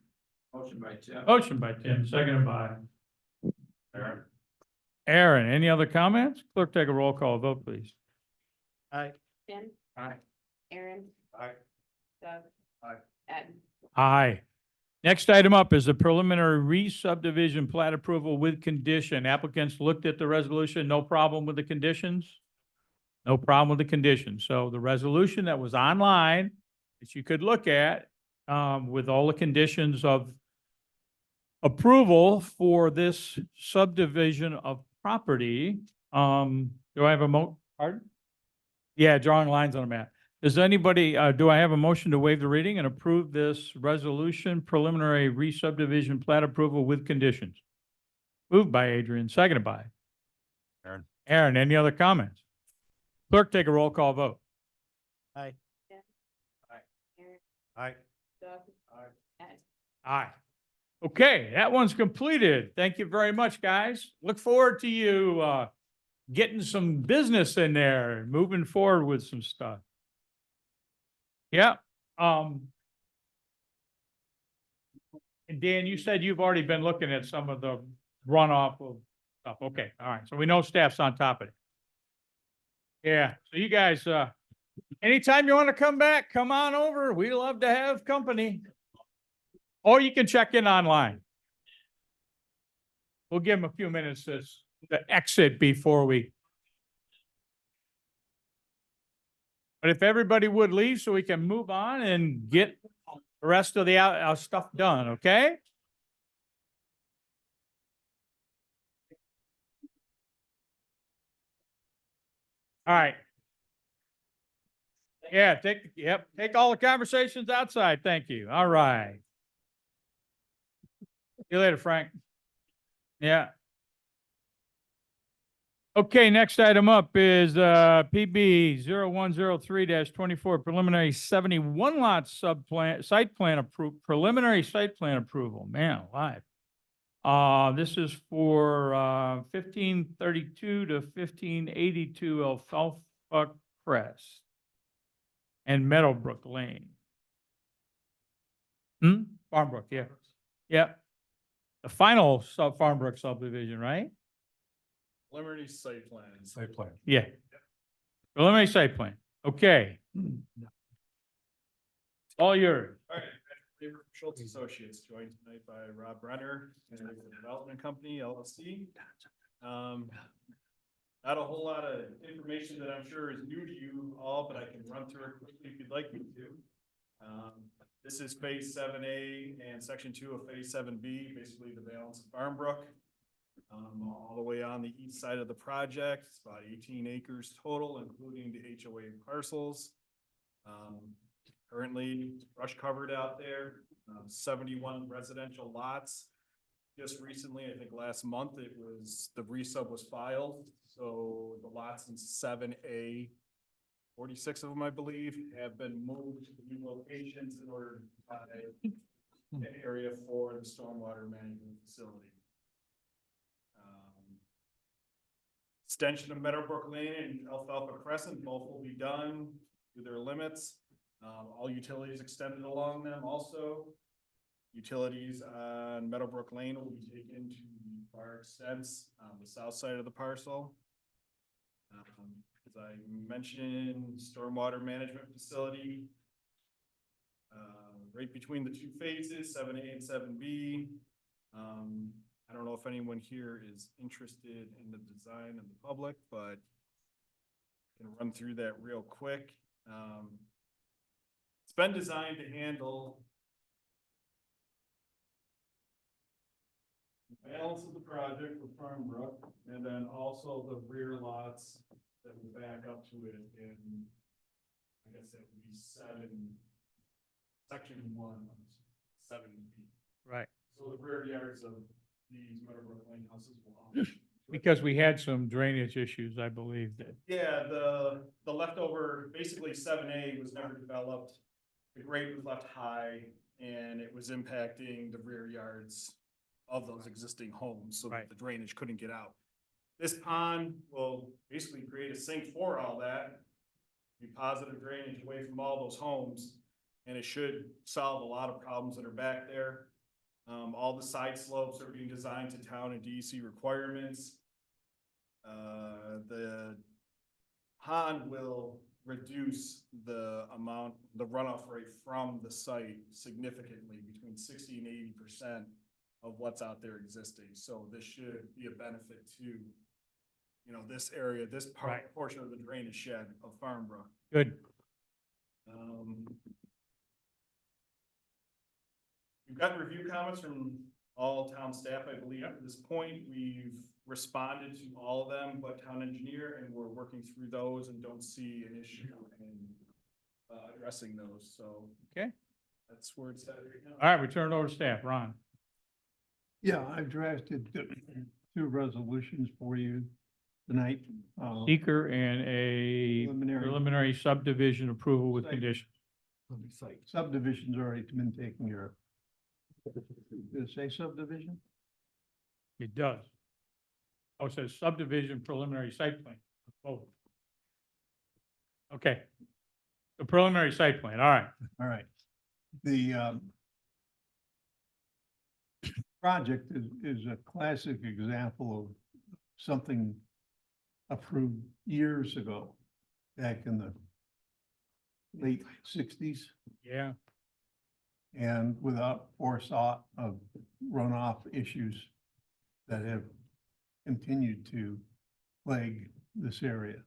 Motion by Tim. Motion by Tim, seconded by Aaron. Aaron. Any other comments? Clerk, take a roll call vote, please. Aye. Tim. Aye. Aaron. Aye. Doug. Aye. Ed. Aye. Next item up is the preliminary re-subdivision plat approval with condition. Applicants looked at the resolution, no problem with the conditions? No problem with the conditions. So the resolution that was online that you could look at, with all the conditions of approval for this subdivision of property. Do I have a pardon? Yeah, drawing lines on a map. Does anybody, do I have a motion to waive the reading and approve this resolution preliminary re-subdivision plat approval with conditions? Moved by Adrian, seconded by Aaron. Aaron. Any other comments? Clerk, take a roll call vote. Aye. Tim. Aye. Aaron. Aye. Doug. Aye. Ed. Aye. Okay, that one's completed. Thank you very much, guys. Look forward to you, getting some business in there and moving forward with some stuff. Yeah. And Dan, you said you've already been looking at some of the runoff of stuff. Okay, all right. So we know staff's on top of it. Yeah, so you guys, anytime you want to come back, come on over. We love to have company. Or you can check in online. We'll give them a few minutes to exit before we. But if everybody would leave so we can move on and get the rest of the our stuff done, okay? All right. Yeah, take all the conversations outside. Thank you. All right. See you later, Frank. Yeah. Okay, next item up is PB 0103-24 preliminary 71 lot site plan preliminary site plan approval. Man, alive. This is for 1532 to 1582 Alfalfa Crest and Meadowbrook Lane. Farmbrook, yeah. Yeah. The final Farmbrook subdivision, right? Preliminary site plan. Site plan. Yeah. Preliminary site plan. Okay. All yours. All right, David from Schultz Associates, joined tonight by Rob Brenner, and the Development Company, LLC. Not a whole lot of information that I'm sure is new to you all, but I can run through it quickly if you'd like me to. This is phase 7A and section 2 of phase 7B, basically the balance of Farmbrook. All the way on the east side of the project, it's about 18 acres total, including the HOA parcels. Currently brush covered out there, 71 residential lots. Just recently, I think last month, the resub was filed. So the lots in 7A, 46 of them, I believe, have been moved to new locations in order to find an area for the stormwater management facility. extension of Meadowbrook Lane and Alfalfa Crescent, both will be done to their limits. All utilities extended along them also. Utilities on Meadowbrook Lane will be taken to the far extents on the south side of the parcel. As I mentioned, stormwater management facility. Right between the two phases, 7A and 7B. I don't know if anyone here is interested in the design of the public, but can run through that real quick. It's been designed to handle the balance of the project with Farmbrook, and then also the rear lots that will back up to it in, I guess that would be section 1, 7B. Right. So the rear yards of these Meadowbrook Lane houses will all. Because we had some drainage issues, I believe that. Yeah, the leftover, basically 7A was never developed. The grade was left high and it was impacting the rear yards of those existing homes, so that Right. the drainage couldn't get out. This pond will basically create a sink for all that, be positive drainage away from all those homes, and it should solve a lot of problems that are back there. All the side slopes are being designed to town and DEC requirements. The pond will reduce the runoff rate from the site significantly, between 60 and 80% of what's out there existing. So this should be a benefit to, you know, this area, this Right. portion of the drainage shed of Farmbrook. Good. We've gotten review comments from all town staff, I believe. At this point, we've responded to all of them, but town engineer, and we're working through those and don't see an issue in addressing those, so. Okay. That's where it's at right now. All right, we turn it over to staff. Ron. Yeah, I've drafted two resolutions for you tonight. Seeker and a preliminary subdivision approval with Site. conditions. Subdivision's already been taken care of. Did it say subdivision? It does. Oh, it says subdivision preliminary site plan. Oh. Okay. The preliminary site plan, all right. All right. The project is a classic example of something approved years ago, back in the late 60s, Yeah, and without forethought of runoff issues that have continued to plague this area.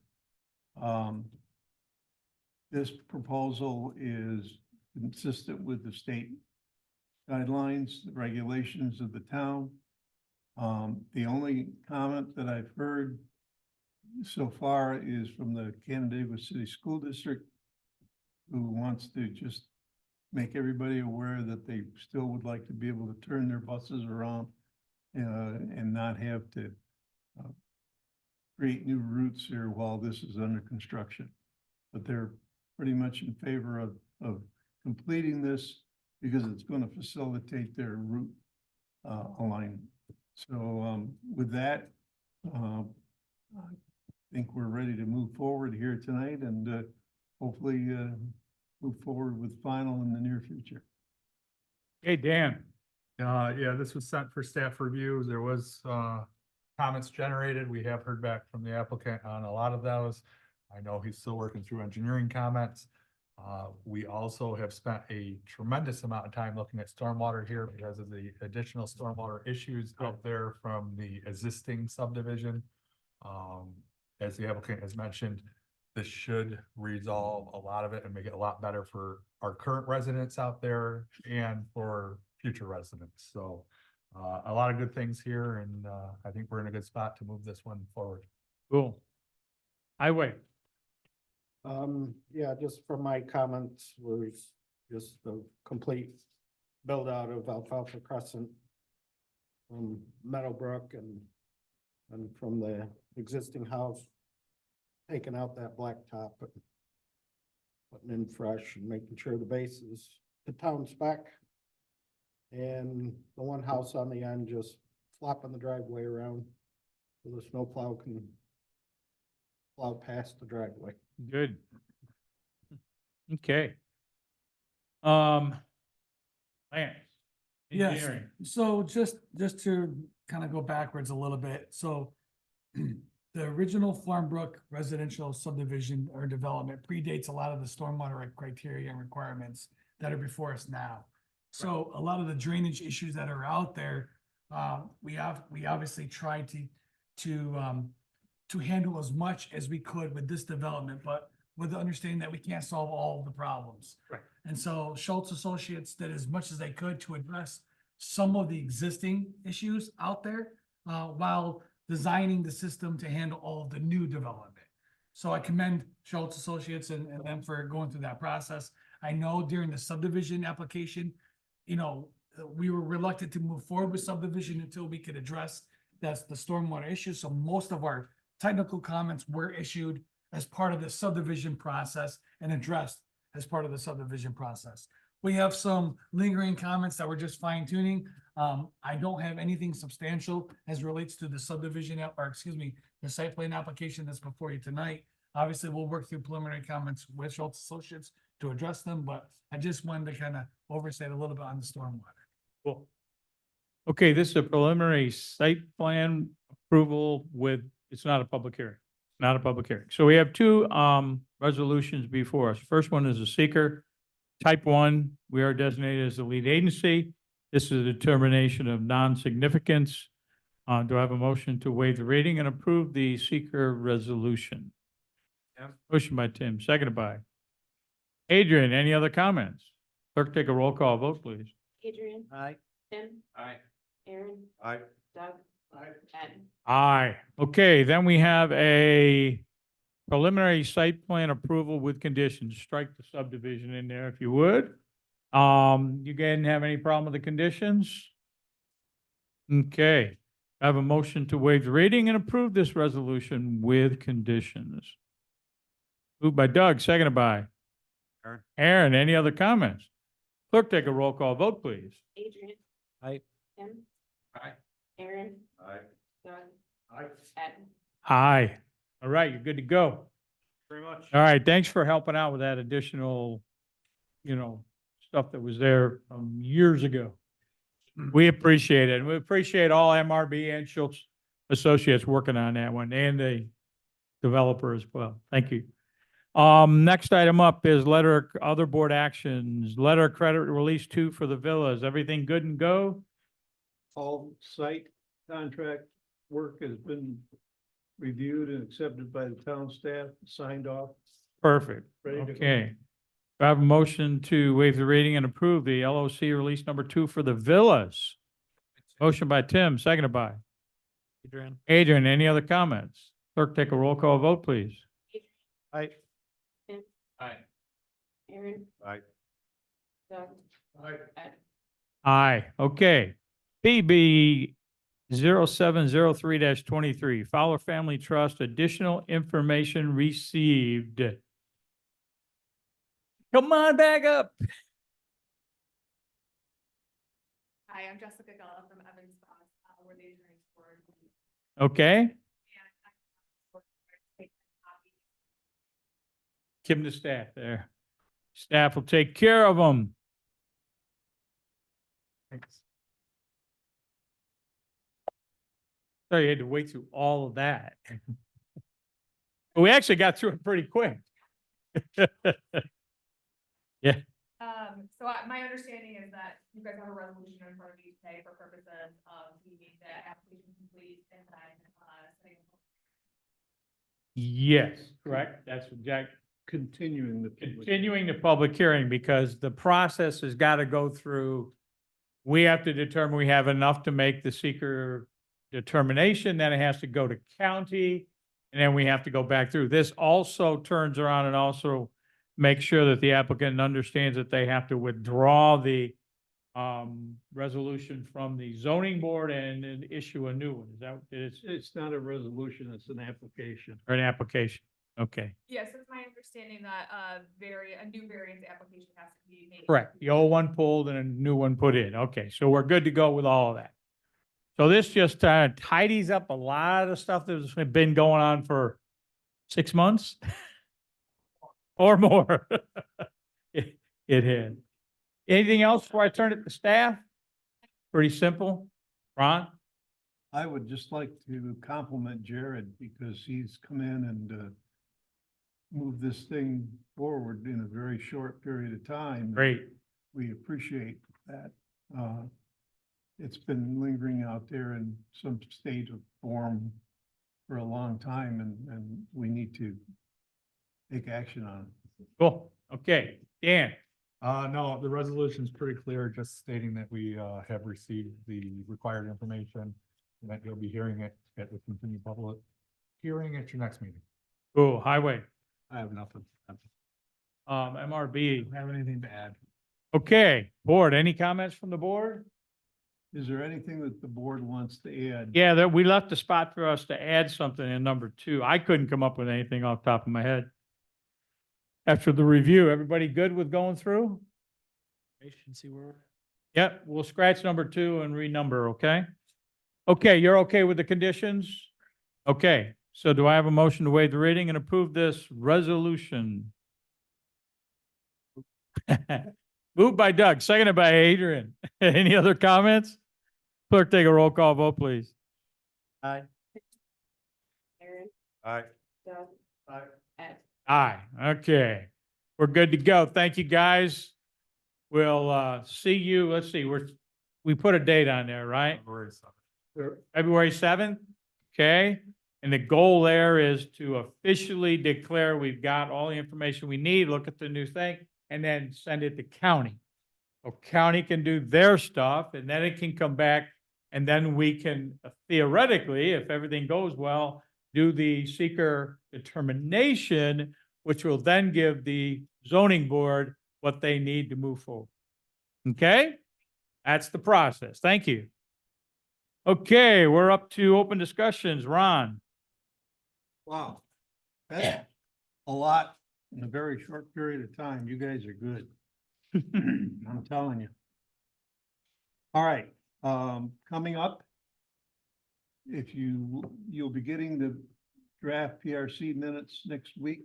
This proposal is consistent with the state guidelines, the regulations of the town. The only comment that I've heard so far is from the Canandaigua City School District, who wants to just make everybody aware that they still would like to be able to turn their buses around and not have to create new routes here while this is under construction. But they're pretty much in favor of completing this because it's going to facilitate their route alignment. So with that, I think we're ready to move forward here tonight and hopefully move forward with final in the near future. hey, Dan. Yeah, this was sent for staff review. There was, comments generated. We have heard back from the applicant on a lot of those. I know he's still working through engineering comments. We also have spent a tremendous amount of time looking at stormwater here because of the additional stormwater issues out there from the existing subdivision. As the applicant has mentioned, this should resolve a lot of it and make it a lot better for our current residents out there and for future residents. So a lot of good things here, and I think we're in a good spot to move this one forward. Cool. Highway. Yeah, just from my comments was just the complete build out of Alfalfa Crescent from Meadowbrook and from the existing house, taking out that blacktop and putting in fresh and making sure the base is the town spec. And the one house on the end, just flopping the driveway around so the snowplow can plow past the driveway. Good. Okay. Lance. Yes. Engineering. So just to kind of go backwards a little bit, so the original Farmbrook residential subdivision or development predates a lot of the stormwater criteria and requirements that are before us now. So a lot of the drainage issues that are out there, we obviously tried to handle as much as we could with this development, but with the understanding that we can't solve all of the problems. Right. And so Schultz Associates did as much as they could to address some of the existing issues out there, while designing the system to handle all of the new development. So I commend Schultz Associates and them for going through that process. I know during the subdivision application, you know, we were reluctant to move forward with subdivision until we could address that's the stormwater issue. So most of our technical comments were issued as part of the subdivision process and addressed as part of the subdivision process. We have some lingering comments that we're just fine tuning. I don't have anything substantial as relates to the subdivision, or excuse me, the site plan application that's before you tonight. Obviously, we'll work through preliminary comments with Schultz Associates to address them, but I just wanted to kind of oversight a little bit on the stormwater. Cool. Okay, this is a preliminary site plan approval with, it's not a public hearing, not a public hearing. So we have two resolutions before us. First one is a seeker. Type 1, we are designated as the lead agency. This is a determination of non-significance. Do I have a motion to waive the reading and approve the seeker resolution? Motion by Tim, seconded by Adrian. Any other comments? Clerk, take a roll call vote, please. Adrian. Aye. Tim. Aye. Aaron. Aye. Doug. Aye. Ed. Aye. Okay, then we have a preliminary site plan approval with conditions. Strike the subdivision in there if you would. You didn't have any problem with the conditions? Okay, I have a motion to waive the reading and approve this resolution with conditions. Moved by Doug, seconded by Aaron. Aaron. Any other comments? Clerk, take a roll call vote, please. Adrian. Aye. Tim. Aye. Aaron. Aye. Doug. Aye. Ed. Aye. All right, you're good to go. Very much. All right, thanks for helping out with that additional, stuff that was there years ago. We appreciate it. And we appreciate all MRB and Schultz Associates working on that one and the developer as well. Thank you. Next item up is other board actions, letter of credit release 2 for the villas. Everything good and go? All site contract work has been reviewed and accepted by the town staff, signed off. Perfect. Ready to go. Okay. Do I have a motion to waive the reading and approve the LOC release number 2 for the villas? Motion by Tim, seconded by Adrian. Adrian. Any other comments? Clerk, take a roll call vote, please. Aye. Tim. Aye. Aaron. Aye. Doug. Aye. Ed. Aye. Okay. PB 0703-23, Fowler Family Trust, additional information received. Come on back up. Hi, I'm Jessica Gala from Evans, we're the attorneys for. Okay, give them to staff there. Staff will take care of them. Thanks. So you had to wait through all of that. We actually got through it pretty quick. Yeah. So my understanding is that you guys have a resolution in front of you today for purposes of deeming the application complete and then, setting a Yes, correct. That's exact. Continuing the. public- Continuing the public hearing because the process has got to go through. We have to determine we have enough to make the seeker determination, then it has to go to county, and then we have to go back through. This also turns around and also makes sure that the applicant understands that they have to withdraw the resolution from the zoning board and then issue a new one. Is that, It's not a resolution, it's an application. or an application? Okay, Yes, it's my understanding that a new variance application has to be made. correct. The old one pulled and a new one put in. Okay, so we're good to go with all of that. So this just tidies up a lot of stuff that's been going on for 6 months? Or more. It had. Anything else before I turn it to staff? Pretty simple. Ron? I would just like to compliment Jared because he's come in and moved this thing forward in a very short period of time. Great. We appreciate that. It's been lingering out there in some state of form for a long time and we need to take action on it. Cool. Okay. Dan? No, the resolution's pretty clear, just stating that we, have received the required information and that you'll be hearing it at the continued public hearing at your next meeting. Cool. Highway. I have nothing. MRB. Don't have anything to add. Okay. Board, any comments from the board? Is there anything that the board wants to add? Yeah, that we left a spot for us to add something in number 2. I couldn't come up with anything off the top of my head. After the review, everybody good with going through? See where we're at. Yep, we'll scratch number 2 and renumber, okay? Okay, you're okay with the conditions? Okay, so do I have a motion to waive the reading and approve this resolution? Moved by Doug, seconded by Adrian. Any other comments? Clerk, take a roll call vote, please. Aye. Aaron, Aye. Doug, Aye. Ed. Aye, okay. We're good to go. Thank you, guys. We'll see you, let's see, we put a date on there, right? February 7th, okay? And the goal there is to officially declare we've got all the information we need, look at the new thing, and then send it to county. So county can do their stuff, and then it can come back, and then we can theoretically, if everything goes well, do the seeker determination, which will then give the zoning board what they need to move forward. Okay? That's the process. Thank you. Okay, we're up to open discussions. Ron? Wow. That's a lot in a very short period of time. You guys are good. I'm telling you. All right, coming up. You'll be getting the draft PRC minutes next week.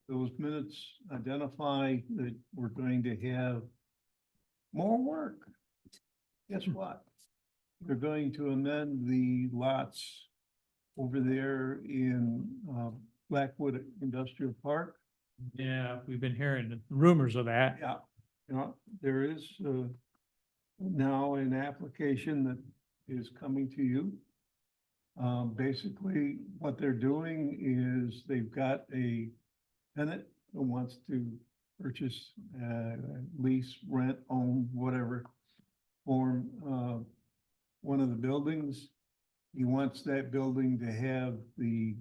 Those minutes identify that we're going to have more work. Guess what? We're going to amend the lots over there in Blackwood Industrial Park. Yeah, we've been hearing rumors of that. Yeah, you know, there is now an application that is coming to you. Basically, what they're doing is they've got a tenant who wants to purchase, lease, rent, own, whatever form, one of the buildings. He wants that building to have the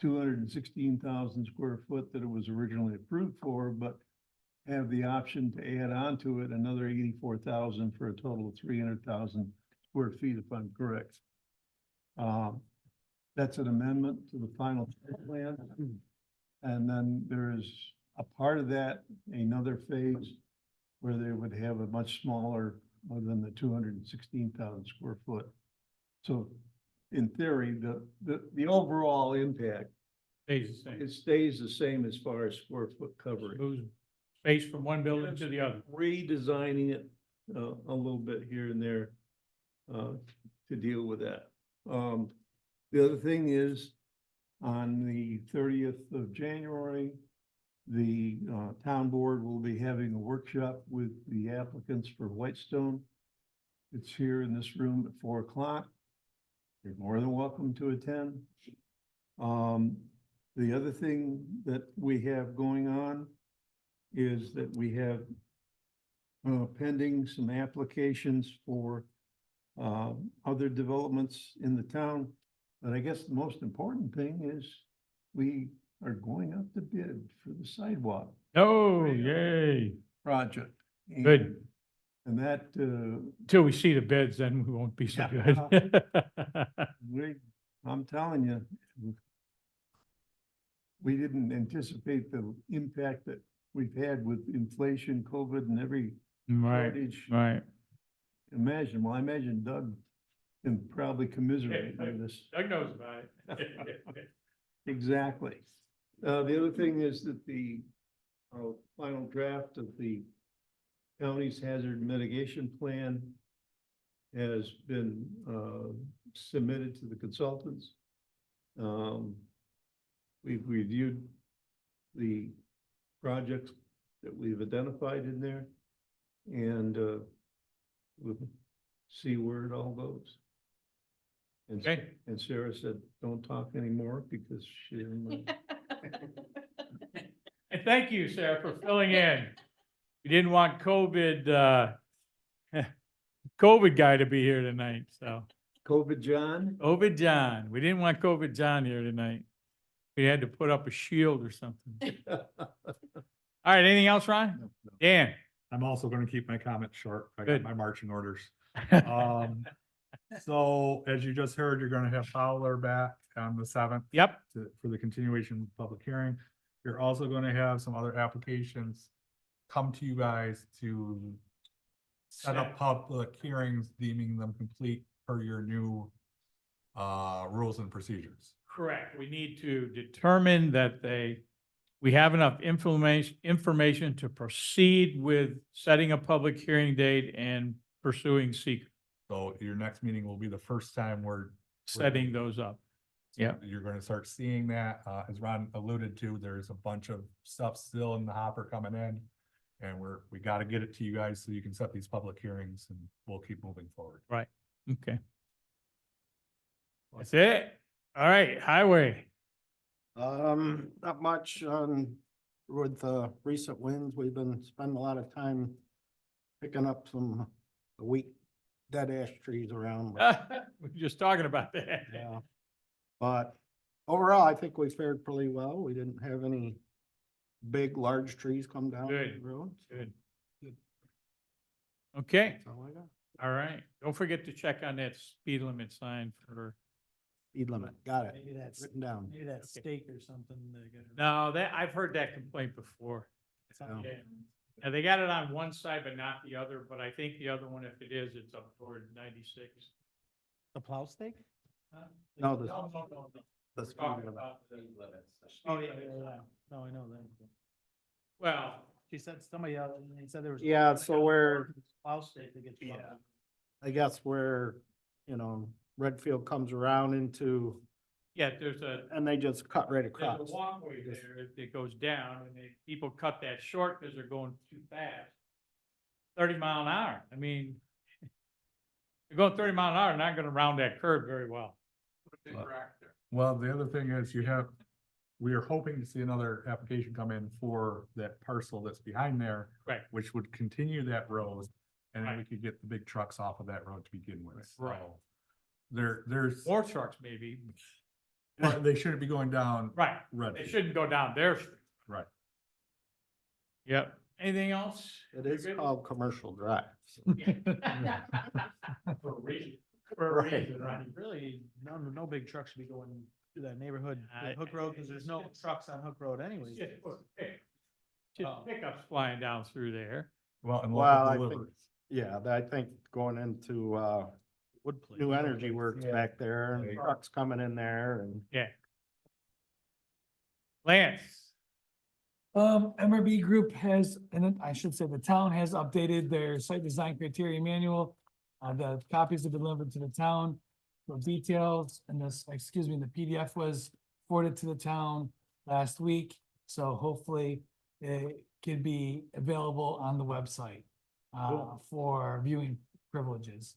216,000 square foot that it was originally approved for, but have the option to add on to it another 84,000 for a total of 300,000 square feet, if I'm correct. That's an amendment to the final plan. And then there's a part of that, another phase where they would have a much smaller than the 216,000 square foot. So in theory, the overall impact, Stays the same. it stays the same as far as square foot coverage. Moves space from one building to the other. Redesigning it a little bit here and there to deal with that. The other thing is, on the 30th of January, the town board will be having a workshop with the applicants for Whitestone. It's here in this room at 4 o'clock. You're more than welcome to attend. The other thing that we have going on is that we have pending some applications for other developments in the town. But I guess the most important thing is we are going up to bid for the sidewalk Oh, yay. project. Good. And that, Till we see the bids, then we won't be so good. I'm telling you, we didn't anticipate the impact that we've had with inflation, COVID, and every Right, shortage. right. Well, I imagine Doug can probably commiserate with this. Doug knows about it. Exactly. The other thing is that the final draft of the county's hazard mitigation plan has been submitted to the consultants. We've reviewed the projects that we've identified in there, and we'll see where it all goes. And, Okay. and Sarah said, don't talk anymore because she didn't. And thank you, Sarah, for filling in. We didn't want COVID guy to be here tonight, so. COVID John? COVID John. We didn't want COVID John here tonight. We had to put up a shield or something. All right, anything else, Ron? Dan? I'm also gonna keep my comments short. I Good. got my marching orders. So as you just heard, you're gonna have Fowler back on the 7th. Yep. For the continuation of the public hearing. You're also gonna have some other applications come to you guys to set up public hearings, deeming them complete per your new rules and procedures. Correct. We need to determine that we have enough information to proceed with setting a public hearing date and pursuing seeker, So your next meeting will be the first time we're setting those up. Yeah. You're gonna start seeing that, as Ron alluded to, there's a bunch of stuff still in the hopper coming in. And we gotta get it to you guys so you can set these public hearings and we'll keep moving forward. Right. Okay. That's it. All right, highway. Not much with the recent winds. We've been spending a lot of time picking up some weak dead ash trees around. We're just talking about that. Yeah. But overall, I think we fared pretty well. We didn't have any big, large trees come down Good. the road. Good. Okay, That's all I got. all right. Don't forget to check on that speed limit sign for, Speed limit, got it, Maybe that's written down. maybe that stake or something. They gotta- no, I've heard that complaint before. Something- Yeah. And they got it on one side but not the other, but I think the other one, if it is, it's up toward 96. The plow stake? No, the, No. the We're speed talking limit. about the Oh, speed yeah, limit sign. No, I know that. Well, She said somebody else, and they said there was. Yeah, so where, Plow stake that gets. Yeah. I guess where, Redfield comes around into, yeah, there's and they just cut right there's across. a walkway there that goes down and people cut that short because they're going too fast. 30 mile an hour. I mean, you're going 30 mile an hour, not gonna round that curve very well. Well, the other thing is we are hoping to see another application come in for that parcel that's behind there. Right. Which would continue that road, and then we Right. could get the big trucks off of that road to begin with. Right. So there's, More trucks maybe. but they shouldn't be going down. Right. Red. They shouldn't go down their street. Right. Yep. Anything else? It is You're good? called Commercial Drive. so. For a reason. For a Right. reason, right? Really, no big trucks should be going through that neighborhood, I- Hook Road, because there's no trucks on Hook Road anyways. Just pickups flying down through there. Well, and Well, local I think, deliveries. yeah, I think going into, Wood plate. New Energy Works Yeah. back there and trucks coming in there and. Lance. MRB Group has, and I should say the town has updated their site design criteria manual. The copies have been delivered to the town for details, and the PDF was forwarded to the town last week. So hopefully it could be available on the website, for viewing privileges.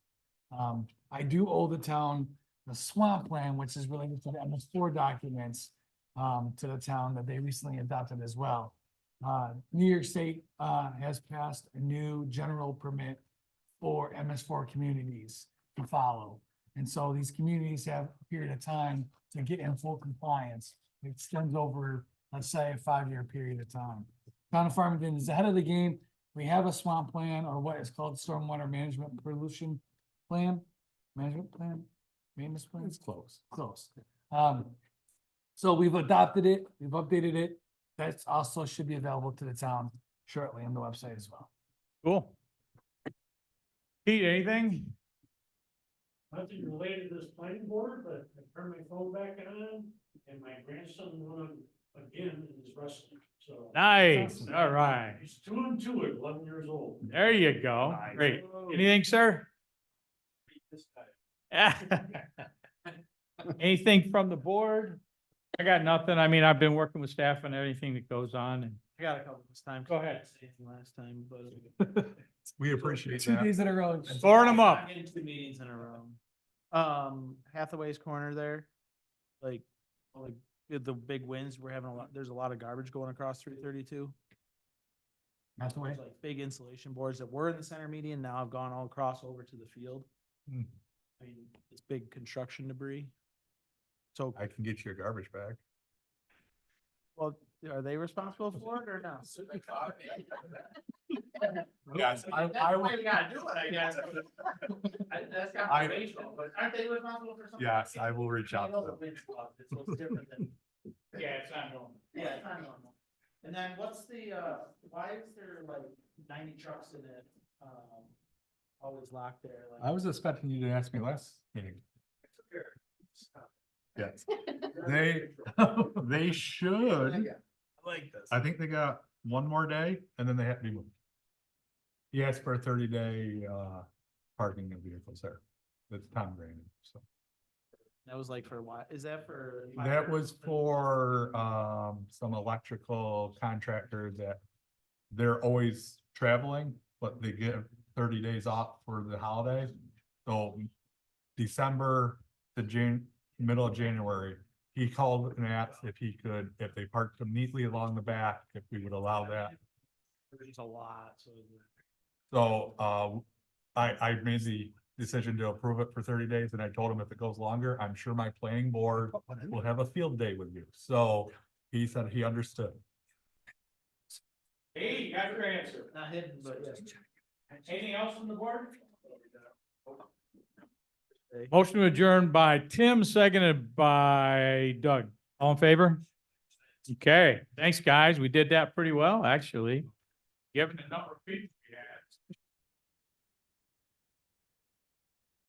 I do owe the town the swamp plan, which is related to the MS4 documents, to the town that they recently adopted as well. New York State, has passed a new general permit for MS4 communities to follow. And so these communities have a period of time to get in full compliance. It extends over, let's say, a 5-year period of time. Town of Farmington is ahead of the game. We have a swamp plan, or what is called stormwater management and pollution plan, management plan, maintenance plan. It's close. Close. So we've adopted it, we've updated it. That's also should be available to the town shortly on the website as well. Cool. Pete, anything? Nothing related to this planning board, but I turned my phone back on. and my grandson won again in his wrestling, so. Nice, all right. He's 2-2 at 11 years old. There you go. Great. Anything, sir? Anything from the board? I got nothing. I mean, I've been working with staff on everything that goes on and. I got a couple this time. Go ahead. Last time, but. We appreciate 2 that. days in a row. Storing them up. I'm getting 2 meetings in a row. Hathaway's Corner there, like with the big winds, we're having there's a lot of garbage going across 332. Hathaway? There's like big insulation boards that were in the center median, now have gone all across over to the field. Hmm. I mean, it's big construction debris. So, I can get you a garbage bag. well, are they responsible for it or no? Yes, I will. You gotta do it, I guess. That's conservational, but aren't they responsible for something? Yes, I will reach out to know them. the wind stuff, it's what's different than. Yeah, it's not normal. Yeah, it's not normal. And then what's the, why is there like 90 trucks in it, always locked there? Like- I was expecting you to ask me last meeting. Yes, they should. I like this. I think they got one more day and then they have to be moved. He asked for a 30-day parking of vehicles there. That's time granted, so. That was like for what, is that for? That was for some electrical contractor that they're always traveling, but they get 30 days off for the holiday. So December to middle of January, he called and asked if he could, if they parked them neatly along the back, if we would allow that. There's a lot, so. So I made the decision to approve it for 30 days and I told him if it goes longer, I'm sure my planning board will have a field day with you. So he said he understood. Hey, you got your answer. Not hidden, but yeah. Anything else from the board? Motion to adjourn by Tim, seconded by Doug. All in favor? Okay, thanks, guys. We did that pretty well, actually. Given the number of people we had.